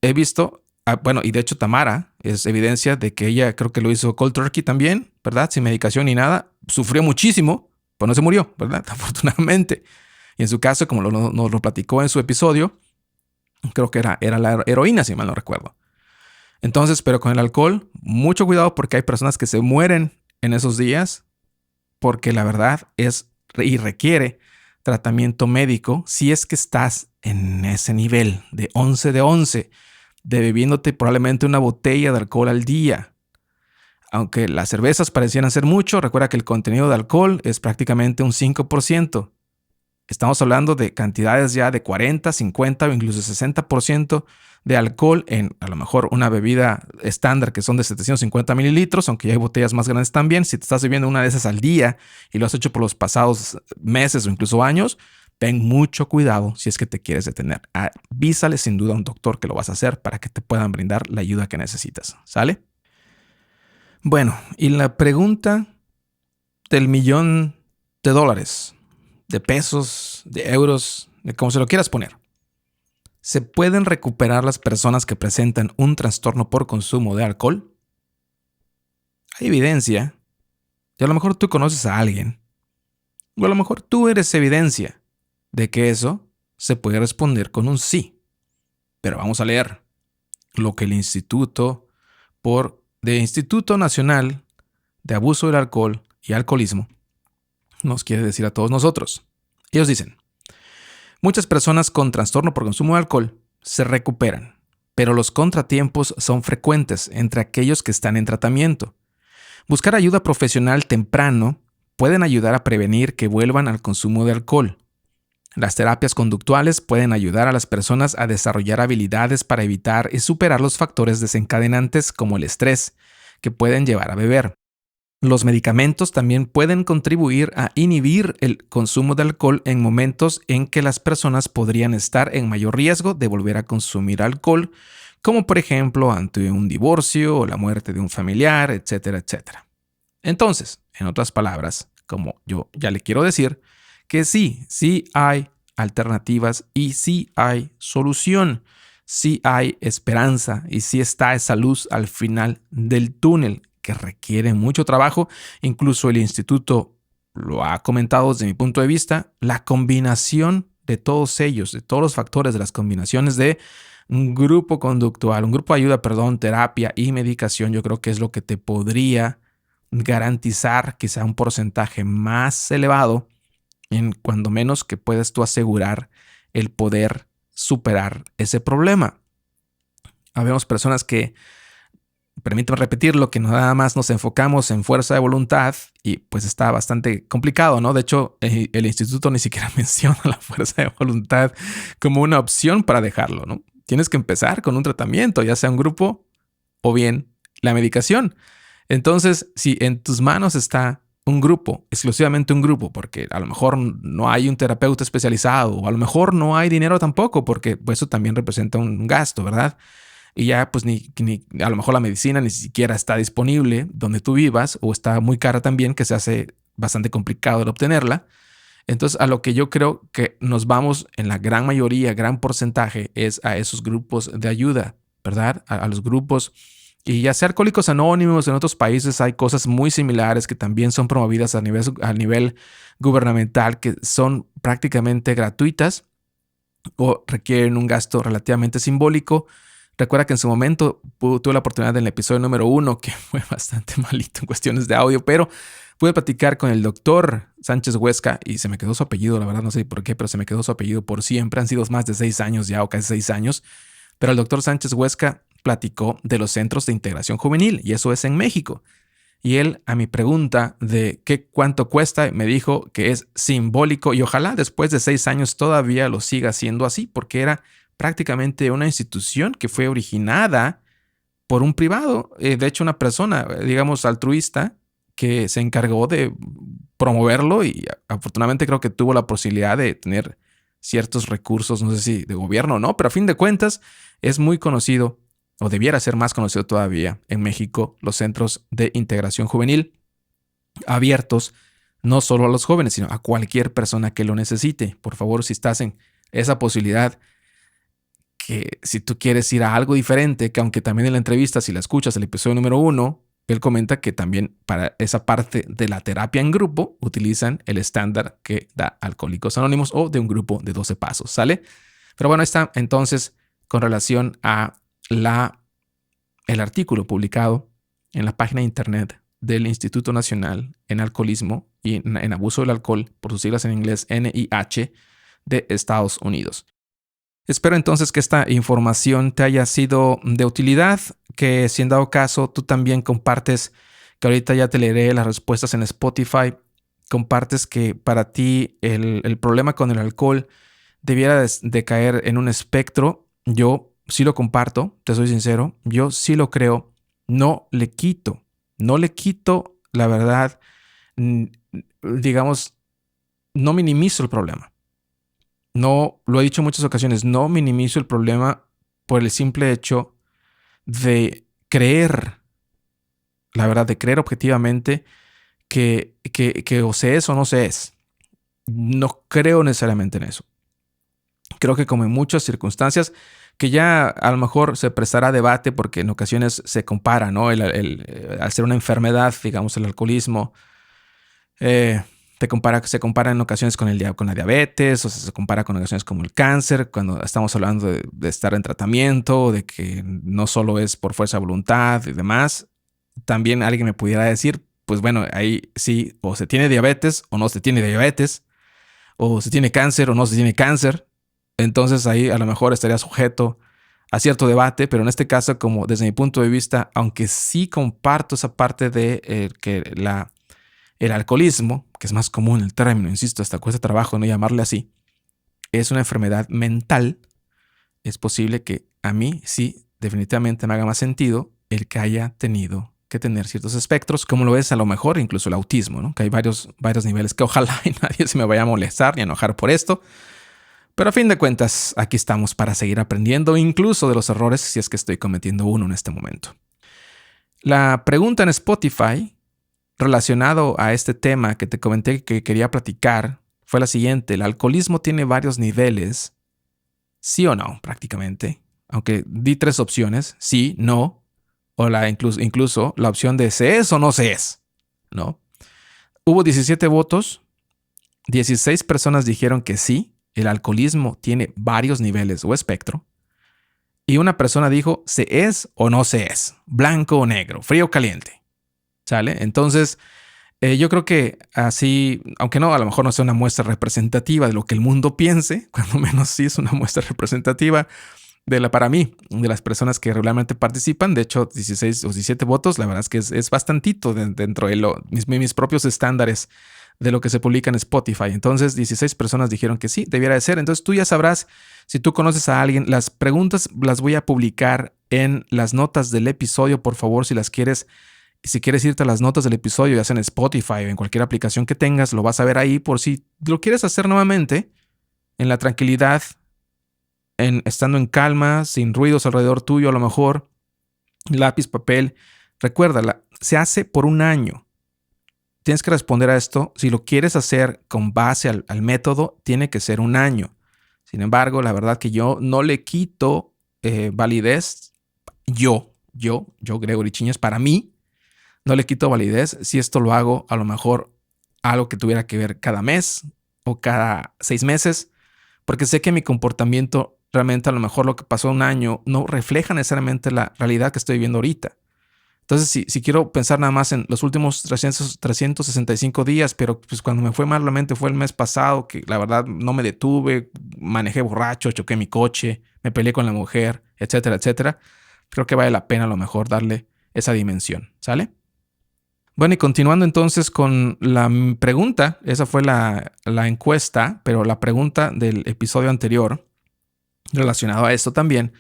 He visto, y de hecho Tamara es evidencia de que ella creo que lo hizo cold turkey también, ¿verdad? Sin medicación ni nada, sufrió muchísimo, pero no se murió, ¿verdad? Afortunadamente. Y en su caso, como nos lo platicó en su episodio, creo que era la heroína, si mal no recuerdo. Entonces, pero con el alcohol, mucho cuidado porque hay personas que se mueren en esos días porque la verdad es y requiere tratamiento médico si es que estás en ese nivel de 11 de 11, de bebiéndote probablemente una botella de alcohol al día. Aunque las cervezas parecieran ser mucho, recuerda que el contenido de alcohol es prácticamente un 5%. Estamos hablando de cantidades ya de 40, 50 o incluso 60% de alcohol en a lo mejor una bebida estándar que son de 750 mililitros, aunque ya hay botellas más grandes también. Si te estás bebiendo una de esas al día y lo has hecho por los pasados meses o incluso años, ten mucho cuidado si es que te quieres detener. Avísale sin duda a un doctor que lo vas a hacer para que te puedan brindar la ayuda que necesitas. ¿Sale? Bueno, y la pregunta del $1,000,000, de pesos, de euros, de como se lo quieras poner. ¿Se pueden recuperar las personas que presentan un trastorno por consumo de alcohol? Hay evidencia, y a lo mejor tú conoces a alguien, o a lo mejor tú eres evidencia de que eso se puede responder con un sí. Pero vamos a leer lo que el Instituto Nacional de Abuso del Alcohol y Alcoholismo nos quiere decir a todos nosotros. Ellos dicen: muchas personas con trastorno por consumo de alcohol se recuperan, pero los contratiempos son frecuentes entre aquellos que están en tratamiento. Buscar ayuda profesional temprano pueden ayudar a prevenir que vuelvan al consumo de alcohol. Las terapias conductuales pueden ayudar a las personas a desarrollar habilidades para evitar y superar los factores desencadenantes como el estrés que pueden llevar a beber. Los medicamentos también pueden contribuir a inhibir el consumo de alcohol en momentos en que las personas podrían estar en mayor riesgo de volver a consumir alcohol, como por ejemplo ante un divorcio o la muerte de un familiar, etcétera, etcétera. Entonces, en otras palabras, como yo ya le quiero decir, que sí hay alternativas y sí hay solución, sí hay esperanza y sí está esa luz al final del túnel, que requiere mucho trabajo. Incluso el instituto lo ha comentado desde mi punto de vista, la combinación de todos ellos, de todos los factores de las combinaciones de un grupo conductual, un grupo de ayuda, terapia y medicación, yo creo que es lo que te podría garantizar quizá un porcentaje más elevado en cuando menos que puedas tú asegurar el poder superar ese problema. Habemos personas que, permíteme repetirlo, que nada más nos enfocamos en fuerza de voluntad y pues está bastante complicado, ¿no? De hecho, el instituto ni siquiera menciona la fuerza de voluntad como una opción para dejarlo, ¿no? Tienes que empezar con un tratamiento, ya sea un grupo o bien la medicación. Entonces, si en tus manos está un grupo, exclusivamente un grupo, porque a lo mejor no hay un terapeuta especializado o a lo mejor no hay dinero tampoco, porque pues, eso también representa un gasto, ¿verdad? Y ya pues ni a lo mejor la medicina ni siquiera está disponible donde tú vivas o está muy cara también, que se hace bastante complicado de obtenerla. Entonces, a lo que yo creo que nos vamos en la gran mayoría, gran porcentaje, es a esos grupos de ayuda, ¿verdad? A los grupos. Y ya sea Alcohólicos Anónimos, en otros países hay cosas muy similares que también son promovidas a nivel gubernamental, que son prácticamente gratuitas o requieren un gasto relativamente simbólico. Recuerda que en su momento tuve la oportunidad en el episodio número 1, que fue bastante malito en cuestiones de audio, pero pude platicar con el doctor Sánchez Huesca y se me quedó su apellido, la verdad no sé por qué, pero se me quedó su apellido por siempre. Han sido más de 6 años ya, o casi 6 años. Pero el doctor Sánchez Huesca platicó de los centros de integración juvenil, y eso es en México. Y él, a mi pregunta de cuánto cuesta, me dijo que es simbólico y ojalá después de 6 años todavía lo siga siendo así, porque era prácticamente una institución que fue originada por un privado, de hecho una persona, digamos, altruista, que se encargó de promoverlo y afortunadamente creo que tuvo la posibilidad de tener ciertos recursos, no sé si de gobierno o no, pero a fin de cuentas es muy conocido, o debiera ser más conocido todavía en México, los centros de integración juvenil abiertos no solo a los jóvenes, sino a cualquier persona que lo necesite. Por favor, si estás en esa posibilidad, que si tú quieres ir a algo diferente, que aunque también en la entrevista, si la escuchas, el episodio número 1, él comenta que también para esa parte de la terapia en grupo utilizan el estándar que da Alcohólicos Anónimos o de un grupo de 12 pasos, ¿sale? Pero bueno, está entonces con relación a el artículo publicado en la página de internet del Instituto Nacional en Alcoholismo y en Abuso del Alcohol, por sus siglas en inglés NIH, de Estados Unidos. Espero entonces que esta información te haya sido de utilidad, que si en dado caso tú también compartes, que ahorita ya te leeré las respuestas en Spotify, compartes que para ti el problema con el alcohol debiera de caer en un espectro. Yo sí lo comparto, te soy sincero, yo sí lo creo, no le quito, la verdad, digamos, no minimizo el problema. No, lo he dicho en muchas ocasiones, no minimizo el problema por el simple hecho de creer, la verdad, de creer objetivamente que o se es o no se es. No creo necesariamente en eso. Creo que como en muchas circunstancias, que ya a lo mejor se prestará debate porque en ocasiones se compara, ¿no? Al ser una enfermedad, digamos, el alcoholismo, se compara en ocasiones con la diabetes, o sea, se compara con ocasiones como el cáncer, cuando estamos hablando de estar en tratamiento, de que no solo es por fuerza de voluntad y demás. También alguien me pudiera decir, pues bueno, ahí sí, o se tiene diabetes o no se tiene diabetes, o se tiene cáncer o no se tiene cáncer. Entonces ahí a lo mejor estaría sujeto a cierto debate, pero en este caso, como desde mi punto de vista, aunque sí comparto esa parte de que el alcoholismo, que es más común el término, insisto, hasta cuesta trabajo no llamarle así, es una enfermedad mental, es posible que a mí sí definitivamente me haga más sentido el que haya tenido que tener ciertos espectros, como lo es a lo mejor incluso el autismo, ¿no? Que hay varios niveles que ojalá y nadie se me vaya a molestar ni a enojar por esto. Pero a fin de cuentas, aquí estamos para seguir aprendiendo incluso de los errores si es que estoy cometiendo uno en este momento. La pregunta en Spotify relacionado a este tema que te comenté que quería platicar fue la siguiente. ¿El alcoholismo tiene varios niveles? ¿Sí o no? Prácticamente. Aunque di 3 opciones. Sí, no. O incluso la opción de ¿se es o no se es? ¿No? Hubo 17 votos. 16 personas dijeron que sí. El alcoholismo tiene varios niveles o espectro. Y una persona dijo, ¿se es o no se es? Blanco o negro, frío o caliente. ¿Sale? Entonces, yo creo que así, aunque no, a lo mejor no sea una muestra representativa de lo que el mundo piense, cuando menos sí es una muestra representativa para mí, de las personas que regularmente participan. De hecho, 16 o 17 votos, la verdad es que es bastantito dentro de mis propios estándares de lo que se publica en Spotify. Entonces, 16 personas dijeron que sí, debiera de ser. Entonces, tú ya sabrás si tú conoces a alguien. Las preguntas las voy a publicar en las notas del episodio, por favor, si quieres irte a las notas del episodio, ya sea en Spotify o en cualquier aplicación que tengas, lo vas a ver ahí por si lo quieres hacer nuevamente, en la tranquilidad, estando en calma, sin ruidos alrededor tuyo a lo mejor, lápiz, papel. Recuerda, se hace por un año. tienes que responder a esto. Si lo quieres hacer con base al método, tiene que ser 1 año. Sin embargo, la verdad que yo no le quito validez. Yo, Gregory Chiñas, para mí, no le quito validez si esto lo hago a lo mejor algo que tuviera que ver cada mes o cada 6 meses, porque sé que mi comportamiento realmente a lo mejor lo que pasó 1 año no refleja necesariamente la realidad que estoy viviendo ahorita. Entonces, si quiero pensar nada más en los últimos 365 días, pero pues cuando me fue mal realmente fue el mes pasado, que la verdad no me detuve, manejé borracho, choqué mi coche, me peleé con la mujer, etcétera, etcétera. Creo que vale la pena a lo mejor darle esa dimensión, ¿sale? Bueno, y continuando entonces con la pregunta, esa fue la encuesta, pero la pregunta del episodio anterior, relacionado a esto también,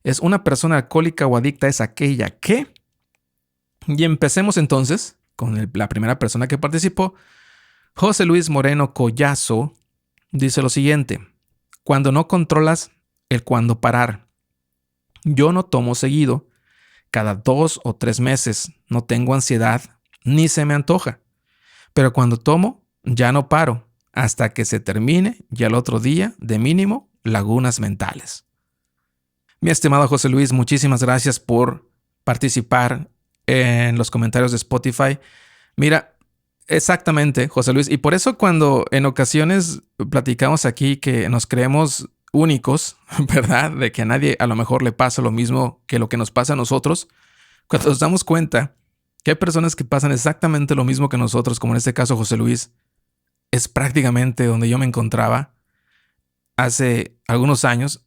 es: ¿una persona alcohólica o adicta es aquella que? Y empecemos entonces con la primera persona que participó. José Luis Moreno Collazo dice lo siguiente: cuando no controlas el cuándo parar. Yo no tomo seguido, cada 2 o 3 meses, no tengo ansiedad ni se me antoja. Pero cuando tomo, ya no paro hasta que se termine y al otro día, de mínimo, lagunas mentales. Mi estimado José Luis, muchísimas gracias por participar en los comentarios de Spotify. Mira, exactamente, José Luis. Y por eso cuando en ocasiones platicamos aquí que nos creemos únicos, ¿verdad? De que a nadie a lo mejor le pasa lo mismo que lo que nos pasa a nosotros. Cuando nos damos cuenta que hay personas que pasan exactamente lo mismo que nosotros, como en este caso José Luis, es prácticamente donde yo me encontraba hace algunos años.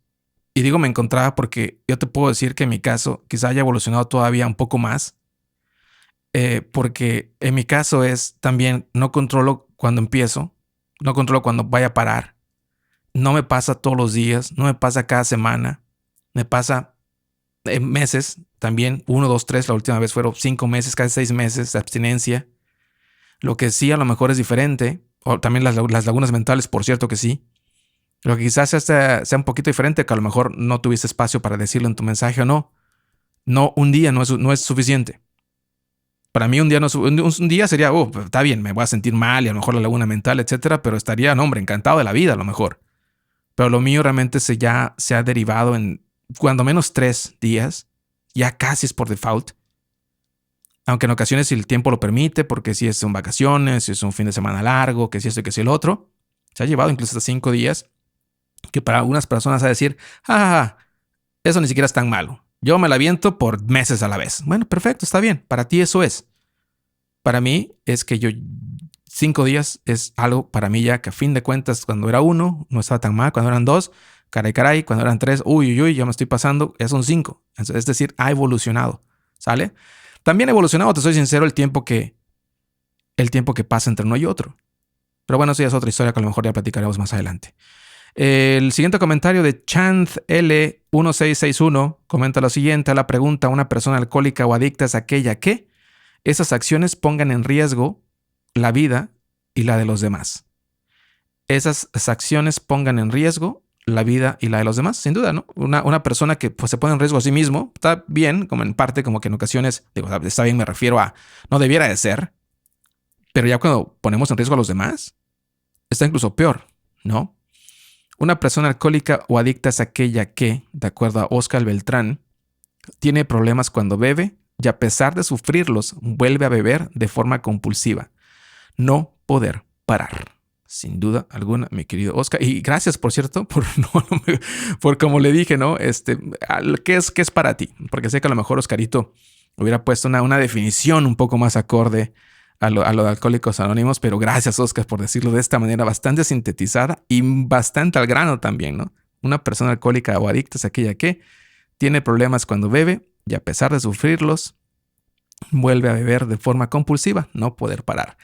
Y digo me encontraba porque yo te puedo decir que en mi caso quizá haya evolucionado todavía un poco más. Porque en mi caso es también no controlo cuando empiezo, no controlo cuando vaya a parar. No me pasa todos los días, no me pasa cada semana, me pasa en meses también, 1, 2, 3, la última vez fueron 5 meses, casi 6 meses de abstinencia. Lo que sí a lo mejor es diferente, o también las lagunas mentales, por cierto que sí. Lo que quizás sea un poquito diferente, que a lo mejor no tuviste espacio para decirlo en tu mensaje o no. No, un día no es suficiente. Para mí un día sería, está bien, me voy a sentir mal y a lo mejor la laguna mental, etcétera, pero estaría, no, hombre, encantado de la vida a lo mejor. Pero lo mío realmente se ha derivado en cuando menos 3 días, ya casi es por default. Aunque en ocasiones si el tiempo lo permite, porque si son vacaciones, si es un fin de semana largo, que si esto y que si el otro, se ha llevado incluso hasta 5 días, que para algunas personas a decir, eso ni siquiera es tan malo. Yo me la aviento por meses a la vez. Bueno, perfecto, está bien. Para ti eso es. Para mí es que 5 días es algo para mí ya que a fin de cuentas cuando era 1 no estaba tan mal, cuando eran 2, caray, cuando eran 3, ya me estoy pasando, ya son 5. Es decir, ha evolucionado, ¿sale? También ha evolucionado, te soy sincero, el tiempo que pasa entre uno y otro. Pero bueno, eso ya es otra historia que a lo mejor ya platicaremos más adelante. El siguiente comentario de Chanth L1661 comenta lo siguiente: a la pregunta, ¿una persona alcohólica o adicta es aquella que esas acciones pongan en riesgo la vida y la de los demás? Esas acciones pongan en riesgo la vida y la de los demás, sin duda, ¿no? Una persona que pues, se pone en riesgo a sí mismo, está bien, como en parte, como que en ocasiones, digo, está bien, me refiero a, no debiera de ser, pero ya cuando ponemos en riesgo a los demás, está incluso peor, ¿no? Una persona alcohólica o adicta es aquella que, de acuerdo a Oscar Beltrán, tiene problemas cuando bebe y a pesar de sufrirlos, vuelve a beber de forma compulsiva. No poder parar. Sin duda alguna, mi querido Oscar. Y gracias, por cierto, por como le dije, ¿no? ¿Qué es para ti? Porque sé que a lo mejor Oscarito hubiera puesto una definición un poco más acorde a lo de Alcohólicos Anónimos, pero gracias, Oscar, por decirlo de esta manera bastante sintetizada y bastante al grano también, ¿no? Una persona alcohólica o adicta es aquella que tiene problemas cuando bebe y a pesar de sufrirlos, vuelve a beber de forma compulsiva, no poder parar.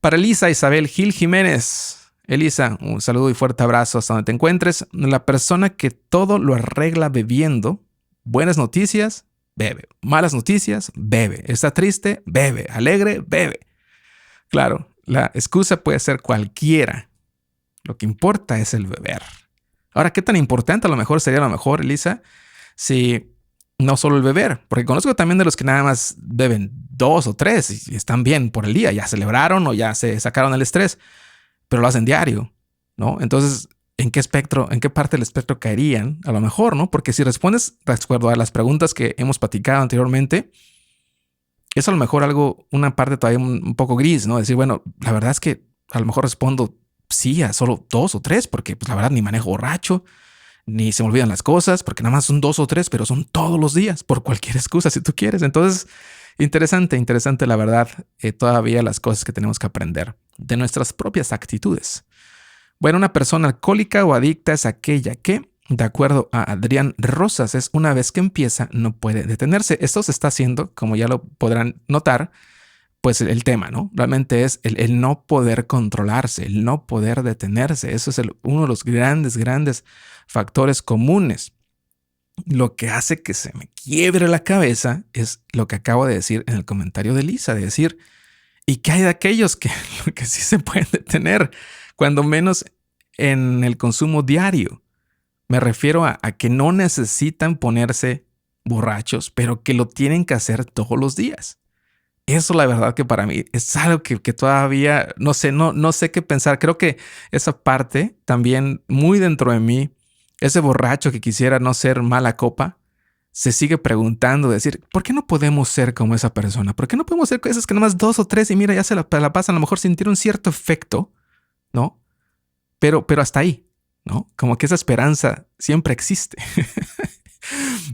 Para Elisa Isabel Gil Jiménez. Elisa, un saludo y fuerte abrazo hasta donde te encuentres. La persona que todo lo arregla bebiendo. Buenas noticias, bebe. Malas noticias, bebe. Está triste, bebe. Alegre, bebe. Claro, la excusa puede ser cualquiera. Lo que importa es el beber. Ahora, ¿qué tan importante a lo mejor sería Elisa, si no solo el beber? Porque conozco también de los que nada más beben 2 o 3 y están bien por el día, ya celebraron o ya se sacaron el estrés, pero lo hacen diario, ¿no? Entonces, ¿en qué parte del espectro caerían? A lo mejor, ¿no? Porque si respondes de acuerdo a las preguntas que hemos platicado anteriormente, es a lo mejor una parte todavía un poco gris, ¿no? Decir, bueno, la verdad es que a lo mejor respondo sí a solo 2 o 3, porque pues la verdad ni manejo borracho, ni se me olvidan las cosas, porque nada más son 2 o 3, pero son todos los días, por cualquier excusa si tú quieres. Entonces, interesante la verdad, todavía las cosas que tenemos que aprender de nuestras propias actitudes. Bueno, una persona alcohólica o adicta es aquella que, de acuerdo a Adrián Rosas, es una vez que empieza no puede detenerse. Esto se está haciendo, como ya lo podrán notar, pues el tema, ¿no? Realmente es el no poder controlarse, el no poder detenerse. Eso es uno de los grandes factores comunes. Lo que hace que se me quiebre la cabeza es lo que acabo de decir en el comentario de Lisa, de decir, ¿y qué hay de aquellos que sí se pueden detener? Cuando menos en el consumo diario. Me refiero a que no necesitan ponerse borrachos, pero que lo tienen que hacer todos los días. Eso la verdad que para mí es algo que todavía no sé qué pensar. Creo que esa parte también muy dentro de mí, ese borracho que quisiera no ser mala copa, se sigue preguntando, decir, ¿por qué no podemos ser como esa persona? ¿Por qué no podemos ser esas que nomás 2 o 3 y mira, ya se la pasan, a lo mejor sentir un cierto efecto, ¿no? Pero hasta ahí, ¿no? Como que esa esperanza siempre existe.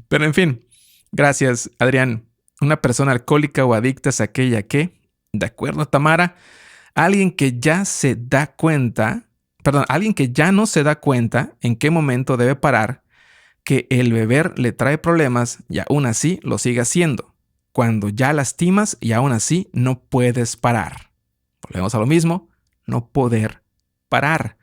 Pero en fin, gracias, Adrián. Una persona alcohólica o adicta es aquella que, de acuerdo a Tamara, alguien que ya no se da cuenta en qué momento debe parar, que el beber le trae problemas y aún así lo sigue haciendo. Cuando ya lastimas y aún así no puedes parar. Volvemos a lo mismo, no poder parar.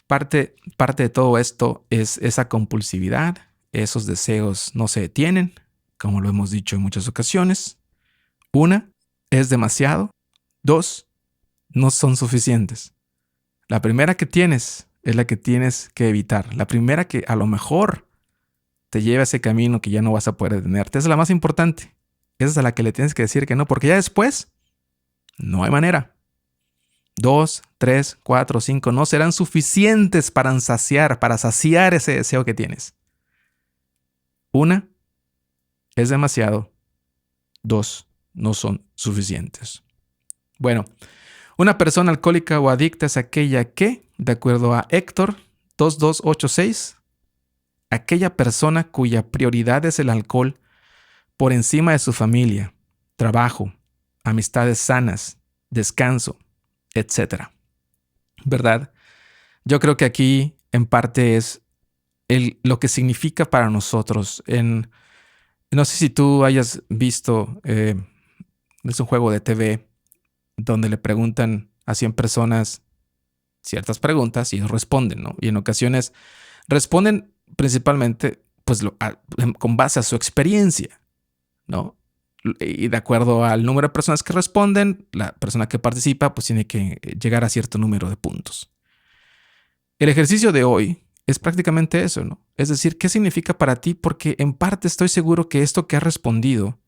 Parte de todo esto es esa compulsividad, esos deseos no se detienen, como lo hemos dicho en muchas ocasiones. 1, es demasiado. 2, no son suficientes. La primera que tienes es la que tienes que evitar. La primera que a lo mejor te lleva a ese camino que ya no vas a poder detenerte. Esa es la más importante. Esa es a la que le tienes que decir que no, porque ya después no hay manera. 2, 3, 4, 5 no serán suficientes para saciar ese deseo que tienes. 1, es demasiado. 2, no son suficientes. Bueno, una persona alcohólica o adicta es aquella que, de acuerdo a Héctor 2286, aquella persona cuya prioridad es el alcohol por encima de su familia, trabajo, amistades sanas, descanso, etc. ¿Verdad? Yo creo que aquí en parte es lo que significa para nosotros. No sé si tú hayas visto, es un juego de TV donde le preguntan a 100 personas ciertas preguntas y ellos responden, ¿no? Y en ocasiones responden principalmente pues, con base a su experiencia, ¿no? Y de acuerdo al número de personas que responden, la persona que participa pues tiene que llegar a cierto número de puntos. El ejercicio de hoy es prácticamente eso, ¿no? Es decir, ¿qué significa para ti? Porque en parte estoy seguro que esto que has respondido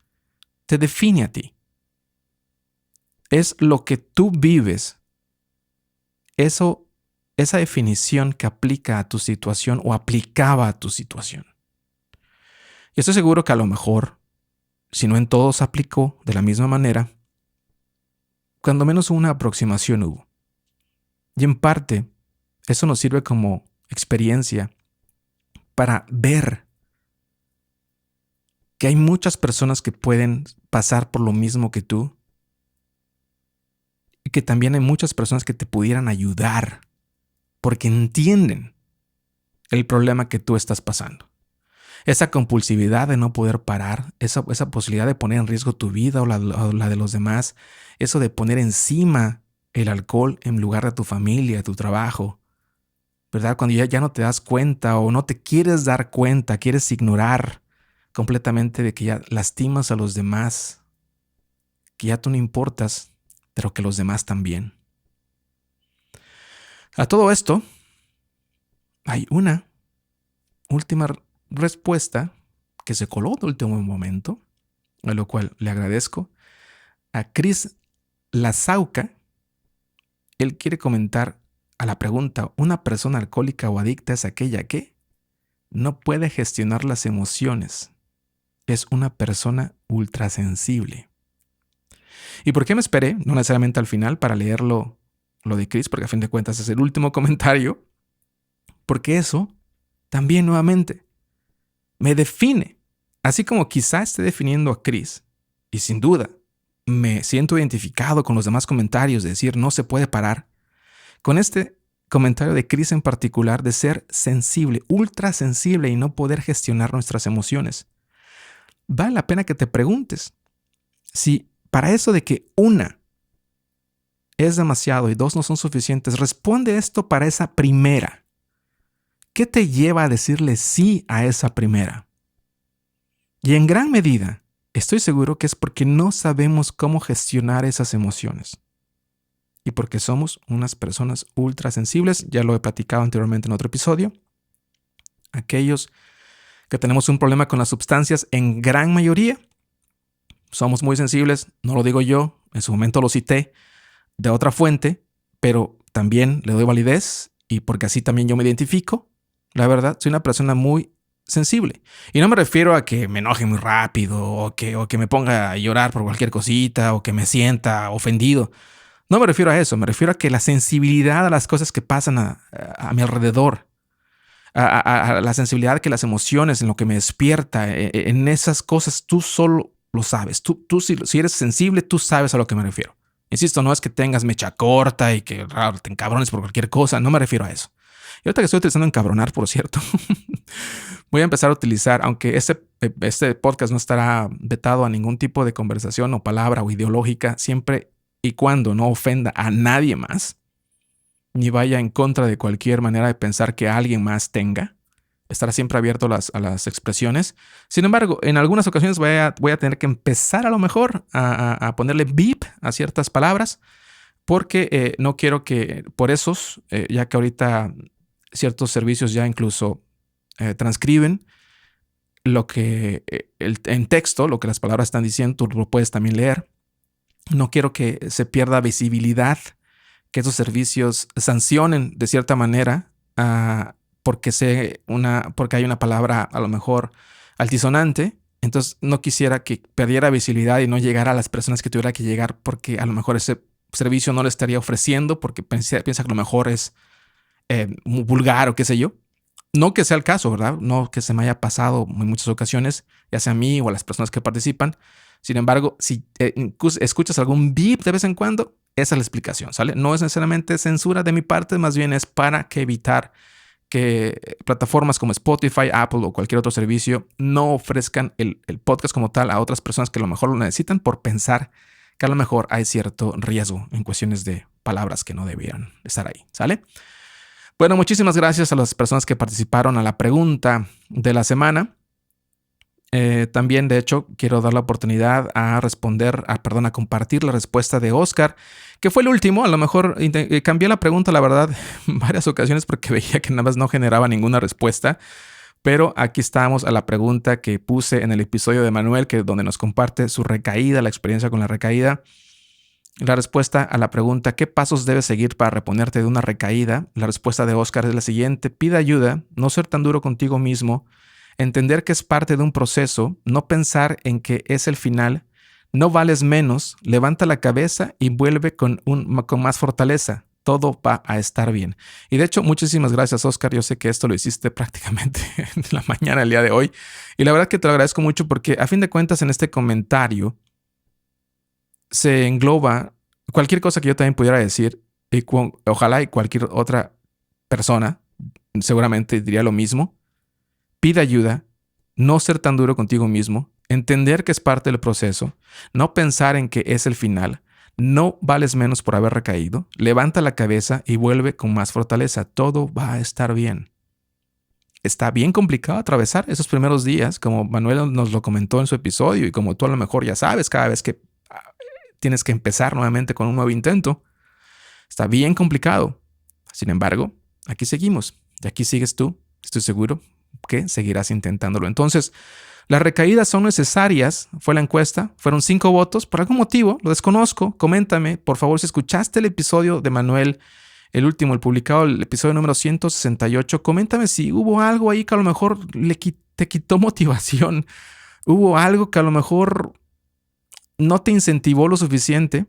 te define a ti. Es lo que tú vives. Esa definición que aplica a tu situación o aplicaba a tu situación. Y estoy seguro que a lo mejor, si no en todos aplicó de la misma manera, cuando menos una aproximación hubo. Y en parte, eso nos sirve como experiencia para ver que hay muchas personas que pueden pasar por lo mismo que tú y que también hay muchas personas que te pudieran ayudar porque entienden el problema que tú estás pasando. Esa compulsividad de no poder parar, esa posibilidad de poner en riesgo tu vida o la de los demás, eso de poner encima el alcohol en lugar de tu familia, tu trabajo, ¿verdad? Cuando ya no te das cuenta o no te quieres dar cuenta, quieres ignorar completamente de que ya lastimas a los demás, que ya tú no importas, pero que los demás también. A todo esto, hay una última respuesta que se coló de último momento, a lo cual le agradezco, a Chris Lasauca, él quiere comentar a la pregunta, ¿una persona alcohólica o adicta es aquella que no puede gestionar las emociones? Es una persona ultrasensible. ¿Y por qué me esperé? No necesariamente al final para leerlo lo de Chris, porque a fin de cuentas es el último comentario. Porque eso también nuevamente me define. Así como quizá esté definiendo a Chris, y sin duda me siento identificado con los demás comentarios de decir no se puede parar, con este comentario de Chris en particular de ser sensible, ultra sensible y no poder gestionar nuestras emociones. Vale la pena que te preguntes si para eso de que una es demasiado y dos no son suficientes, responde esto para esa primera. ¿Qué te lleva a decirle sí a esa primera? Y en gran medida, estoy seguro que es porque no sabemos cómo gestionar esas emociones. Y porque somos unas personas ultra sensibles, ya lo he platicado anteriormente en otro episodio. Aquellos que tenemos un problema con las sustancias, en gran mayoría, somos muy sensibles, no lo digo yo, en su momento lo cité de otra fuente, pero también le doy validez y porque así también yo me identifico. La verdad, soy una persona muy sensible. Y no me refiero a que me enoje muy rápido o que me ponga a llorar por cualquier cosita o que me sienta ofendido. No me refiero a eso, me refiero a que la sensibilidad a las cosas que pasan a mi alrededor, a la sensibilidad que las emociones, en lo que me despierta, en esas cosas, tú solo lo sabes. Tú si eres sensible, tú sabes a lo que me refiero. Insisto, no es que tengas mecha corta y que te encabrones por cualquier cosa, no me refiero a eso. Y ahorita que estoy utilizando encabronar, por cierto, voy a empezar a utilizar, aunque este podcast no estará vetado a ningún tipo de conversación o palabra o ideológica, siempre y cuando no ofenda a nadie más, ni vaya en contra de cualquier manera de pensar que alguien más tenga, estará siempre abierto a las expresiones. Sin embargo, en algunas ocasiones voy a tener que empezar a lo mejor a ponerle beep a ciertas palabras, porque no quiero que por esos, ya que ahorita ciertos servicios ya incluso transcriben lo que en texto, lo que las palabras están diciendo, tú lo puedes también leer. No quiero que se pierda visibilidad, que esos servicios sancionen de cierta manera porque hay una palabra a lo mejor altisonante. Entonces no quisiera que perdiera visibilidad y no llegara a las personas que tuviera que llegar porque a lo mejor ese servicio no le estaría ofreciendo porque piensa que a lo mejor es muy vulgar o qué sé yo. No que sea el caso, ¿verdad? No que se me haya pasado en muchas ocasiones, ya sea a mí o a las personas que participan. Sin embargo, si escuchas algún beep de vez en cuando, esa es la explicación, ¿sale? No es necesariamente censura de mi parte, más bien es para evitar que plataformas como Spotify, Apple o cualquier otro servicio no ofrezcan el podcast como tal a otras personas que a lo mejor lo necesitan por pensar que a lo mejor hay cierto riesgo en cuestiones de palabras que no debieran estar ahí, ¿sale? Bueno, muchísimas gracias a las personas que participaron a la pregunta de la semana. También, de hecho, quiero dar la oportunidad a compartir la respuesta de Oscar, que fue el último. A lo mejor cambié la pregunta, la verdad, en varias ocasiones porque veía que nada más no generaba ninguna respuesta. Pero aquí estamos a la pregunta que puse en el episodio de Manuel, donde nos comparte su recaída, la experiencia con la recaída. La respuesta a la pregunta, ¿qué pasos debes seguir para reponerte de una recaída? La respuesta de Oscar es la siguiente: pide ayuda, no ser tan duro contigo mismo, entender que es parte de un proceso, no pensar en que es el final, no vales menos, levanta la cabeza y vuelve con más fortaleza. Todo va a estar bien. Y de hecho, muchísimas gracias, Oscar. Yo sé que esto lo hiciste prácticamente en la mañana el día de hoy. Y la verdad que te lo agradezco mucho porque a fin de cuentas en este comentario se engloba cualquier cosa que yo también pudiera decir y ojalá y cualquier otra persona seguramente diría lo mismo. Pide ayuda, no ser tan duro contigo mismo, entender que es parte del proceso, no pensar en que es el final, no vales menos por haber recaído, levanta la cabeza y vuelve con más fortaleza. Todo va a estar bien. Está bien complicado atravesar esos primeros días, como Manuel nos lo comentó en su episodio y como tú a lo mejor ya sabes cada vez que tienes que empezar nuevamente con un nuevo intento. Está bien complicado. Sin embargo, aquí seguimos y aquí sigues tú. Estoy seguro que seguirás intentándolo. Entonces, Las recaídas son necesarias, fue la encuesta, fueron 5 votos, por algún motivo, lo desconozco, coméntame, por favor, si escuchaste el episodio de Manuel, el último, el publicado, el episodio número 168, coméntame si hubo algo ahí que a lo mejor te quitó motivación, hubo algo que a lo mejor no te incentivó lo suficiente,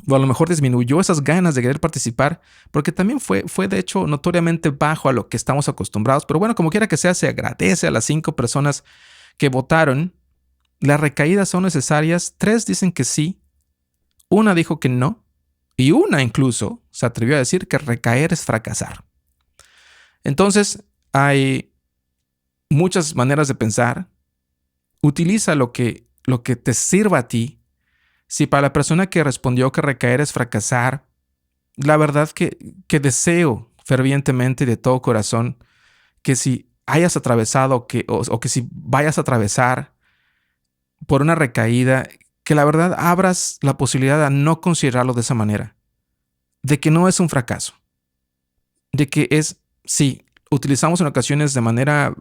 o a lo mejor disminuyó esas ganas de querer participar, porque también fue de hecho notoriamente bajo a lo que estamos acostumbrados, pero bueno, como quiera que sea, se agradece a las 5 personas que votaron. Las recaídas son necesarias, 3 dicen que sí, 1 dijo que no, y 1 incluso se atrevió a decir que recaer es fracasar. Entonces, hay muchas maneras de pensar. Utiliza lo que te sirva a ti. Si para la persona que respondió que recaer es fracasar, la verdad que deseo fervientemente de todo corazón que si hayas atravesado o que si vayas a atravesar por una recaída, que la verdad abras la posibilidad de no considerarlo de esa manera, de que no es un fracaso, de que sí, utilizamos en ocasiones de manera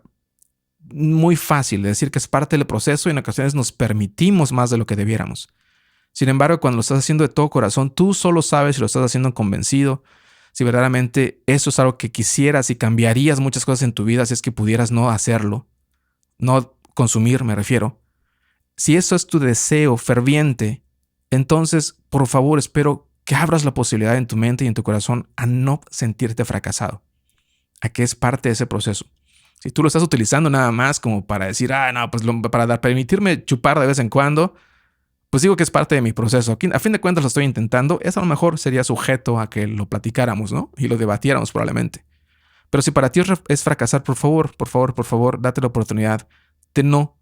muy fácil de decir que es parte del proceso y en ocasiones nos permitimos más de lo que debiéramos. Sin embargo, cuando lo estás haciendo de todo corazón, tú solo sabes si lo estás haciendo convencido, si verdaderamente eso es algo que quisieras y cambiarías muchas cosas en tu vida si es que pudieras no hacerlo, no consumir, me refiero. Si eso es tu deseo ferviente, entonces, por favor, espero que abras la posibilidad en tu mente y en tu corazón a no sentirte fracasado, a que es parte de ese proceso. Si tú lo estás utilizando nada más como para decir, pues para permitirme chupar de vez en cuando, pues digo que es parte de mi proceso. Aquí, a fin de cuentas lo estoy intentando. Eso a lo mejor sería sujeto a que lo platicáramos, ¿no? Y lo debatiéramos probablemente. Pero si para ti es fracasar, por favor, date la oportunidad de no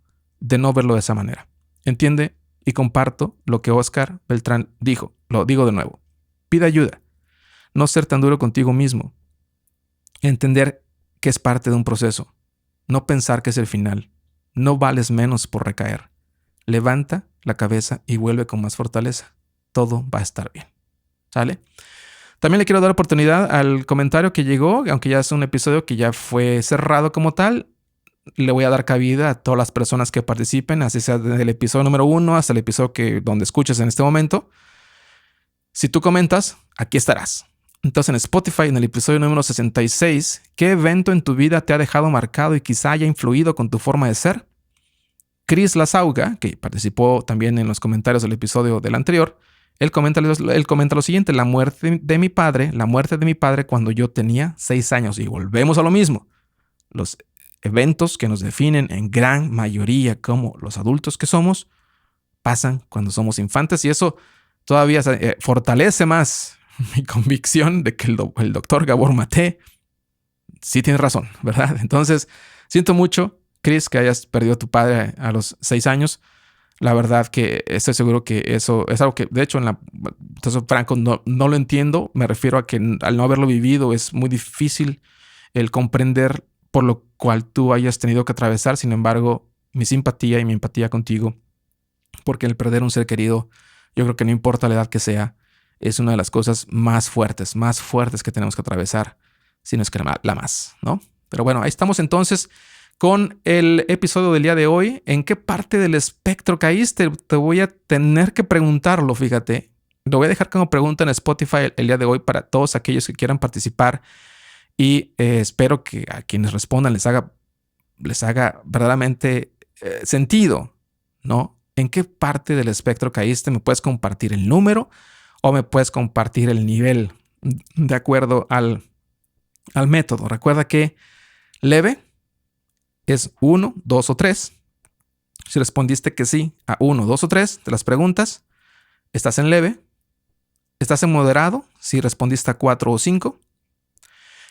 verlo de esa manera. Entiende y comparto lo que Oscar Beltrán dijo. Lo digo de nuevo. Pide ayuda. No ser tan duro contigo mismo. Entender que es parte de un proceso. No pensar que es el final. No vales menos por recaer. Levanta la cabeza y vuelve con más fortaleza. Todo va a estar bien. ¿Sale? También le quiero dar oportunidad al comentario que llegó, aunque ya es un episodio que ya fue cerrado como tal. Le voy a dar cabida a todas las personas que participen, así sea desde el episodio número 1 hasta el episodio donde escuches en este momento. Si tú comentas, aquí estarás. Entonces en Spotify, en el episodio número 66, ¿qué evento en tu vida te ha dejado marcado y quizá haya influido con tu forma de ser? Chris Lasauga, que participó también en los comentarios del episodio del anterior, él comenta lo siguiente: la muerte de mi padre cuando yo tenía 6 años. Y volvemos a lo mismo. Los eventos que nos definen en gran mayoría como los adultos que somos pasan cuando somos infantes, y eso todavía fortalece más mi convicción de que el doctor Gabor Maté sí tiene razón, ¿verdad? Entonces, siento mucho, Chris, que hayas perdido a tu padre a los 6 años. La verdad que estoy seguro que eso es algo que, de hecho, entonces, Franco, no lo entiendo. Me refiero a que al no haberlo vivido es muy difícil el comprender por lo cual tú hayas tenido que atravesar. Sin embargo, mi simpatía y mi empatía contigo, porque el perder un ser querido, yo creo que no importa la edad que sea, es una de las cosas más fuertes que tenemos que atravesar, si no es que la más, ¿no? Pero bueno, ahí estamos entonces con el episodio del día de hoy. ¿En qué parte del espectro caíste? Te voy a tener que preguntarlo, fíjate. Lo voy a dejar como pregunta en Spotify el día de hoy para todos aquellos que quieran participar, y espero que a quienes respondan les haga verdaderamente sentido, ¿no? ¿En qué parte del espectro caíste? ¿Me puedes compartir el número o me puedes compartir el nivel de acuerdo al método? Recuerda que leve es 1, 2 o 3. Si respondiste que sí a 1, 2 o 3 de las preguntas, estás en leve. Estás en moderado si respondiste a 4 o 5.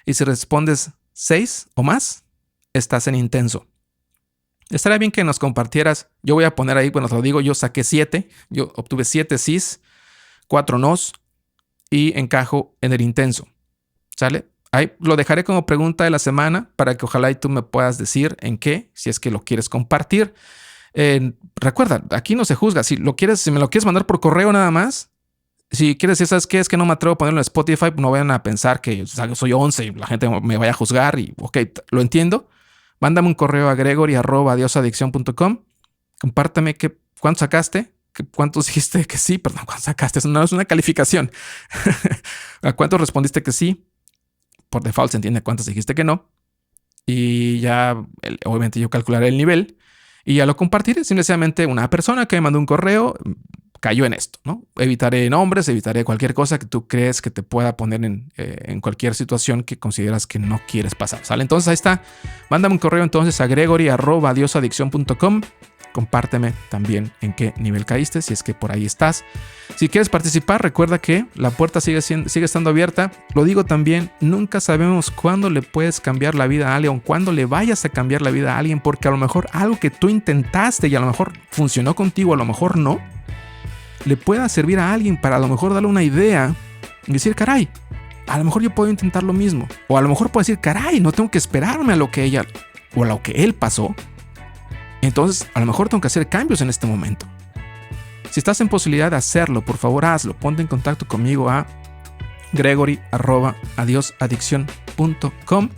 Y si respondes 6 o más, estás en intenso. Estaría bien que nos compartieras. Yo voy a poner ahí, bueno, te lo digo, yo saqué 7. Yo obtuve 7 sís, 4 nos y encajo en el intenso. ¿Sale? Ahí lo dejaré como pregunta de la semana para que ojalá y tú me puedas decir en qué, si es que lo quieres compartir. Recuerda, aquí no se juzga. Si me lo quieres mandar por correo nada más, si quieres decir, ¿sabes qué? Es que no me atrevo a ponerlo en Spotify, no vayan a pensar que soy 11 y la gente me vaya a juzgar. Y ok, lo entiendo. Mándame un correo a gregory@adiosadicción.com. Compárteme cuánto sacaste, cuántos dijiste que sí, perdón, cuánto sacaste, eso no es una calificación. ¿A cuántos respondiste que sí? Por default se entiende cuántos dijiste que no. Y ya, obviamente, yo calcularé el nivel y ya lo compartiré. Simplemente una persona que me mandó un correo cayó en esto, ¿no? Evitaré nombres, evitaré cualquier cosa que tú crees que te pueda poner en cualquier situación que consideras que no quieres pasar, ¿sale? Entonces ahí está. Mándame un correo entonces a gregory@adiosadicción.com. Compárteme también en qué nivel caíste, si es que por ahí estás. Si quieres participar, recuerda que la puerta sigue estando abierta. Lo digo también, nunca sabemos cuándo le puedes cambiar la vida a alguien o cuándo le vayas a cambiar la vida a alguien, porque a lo mejor algo que tú intentaste y a lo mejor funcionó contigo, a lo mejor no, le pueda servir a alguien para a lo mejor darle una idea y decir, caray, a lo mejor yo puedo intentar lo mismo. O a lo mejor puedo decir, caray, no tengo que esperarme a lo que ella o a lo que él pasó. Entonces, a lo mejor tengo que hacer cambios en este momento. Si estás en posibilidad de hacerlo, por favor hazlo. Ponte en contacto conmigo a gregory@adiosadicción.com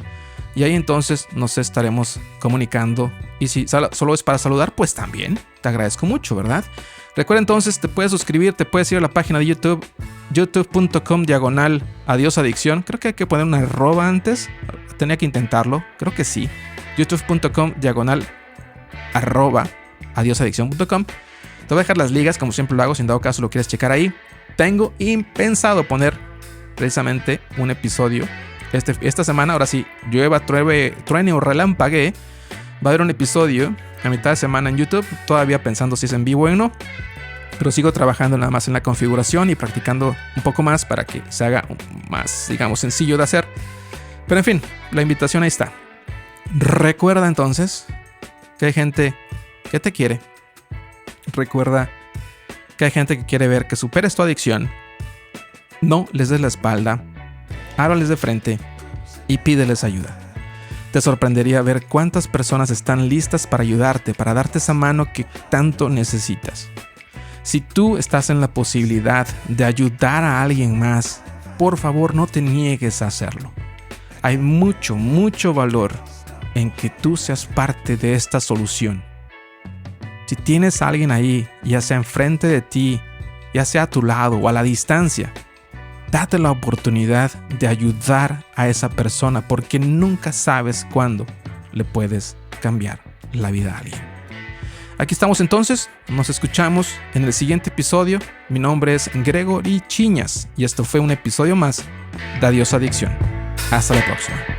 y ahí entonces nos estaremos comunicando. Y si solo es para saludar, pues también te agradezco mucho, ¿verdad? Recuerda entonces, te puedes suscribir, te puedes ir a la página de YouTube, youtube.com/adiosadicción. Creo que hay que poner una arroba antes. Tenía que intentarlo, creo que sí. youtube.com/adiosadicción.com. Te voy a dejar las ligas, como siempre lo hago, si en dado caso lo quieres checar ahí. Tengo impensado poner precisamente un episodio esta semana. Ahora sí, llueva, truene o relampaguee, va a haber un episodio a mitad de semana en YouTube. Todavía pensando si es en vivo o no, pero sigo trabajando nada más en la configuración y practicando un poco más para que se haga más, digamos, sencillo de hacer. Pero en fin, la invitación ahí está. Recuerda entonces que hay gente que te quiere. Recuerda que hay gente que quiere ver que superes tu adicción. No les des la espalda, háblales de frente y pídeles ayuda. Te sorprendería ver cuántas personas están listas para ayudarte, para darte esa mano que tanto necesitas. Si tú estás en la posibilidad de ayudar a alguien más, por favor no te niegues a hacerlo. Hay mucho, mucho valor en que tú seas parte de esta solución. Si tienes a alguien ahí, ya sea enfrente de ti, ya sea a tu lado o a la distancia, date la oportunidad de ayudar a esa persona, porque nunca sabes cuándo le puedes cambiar la vida a alguien. Aquí estamos entonces, nos escuchamos en el siguiente episodio. Mi nombre es Gregory Chiñas y esto fue un episodio más de Adiós Adicción. Hasta la próxima.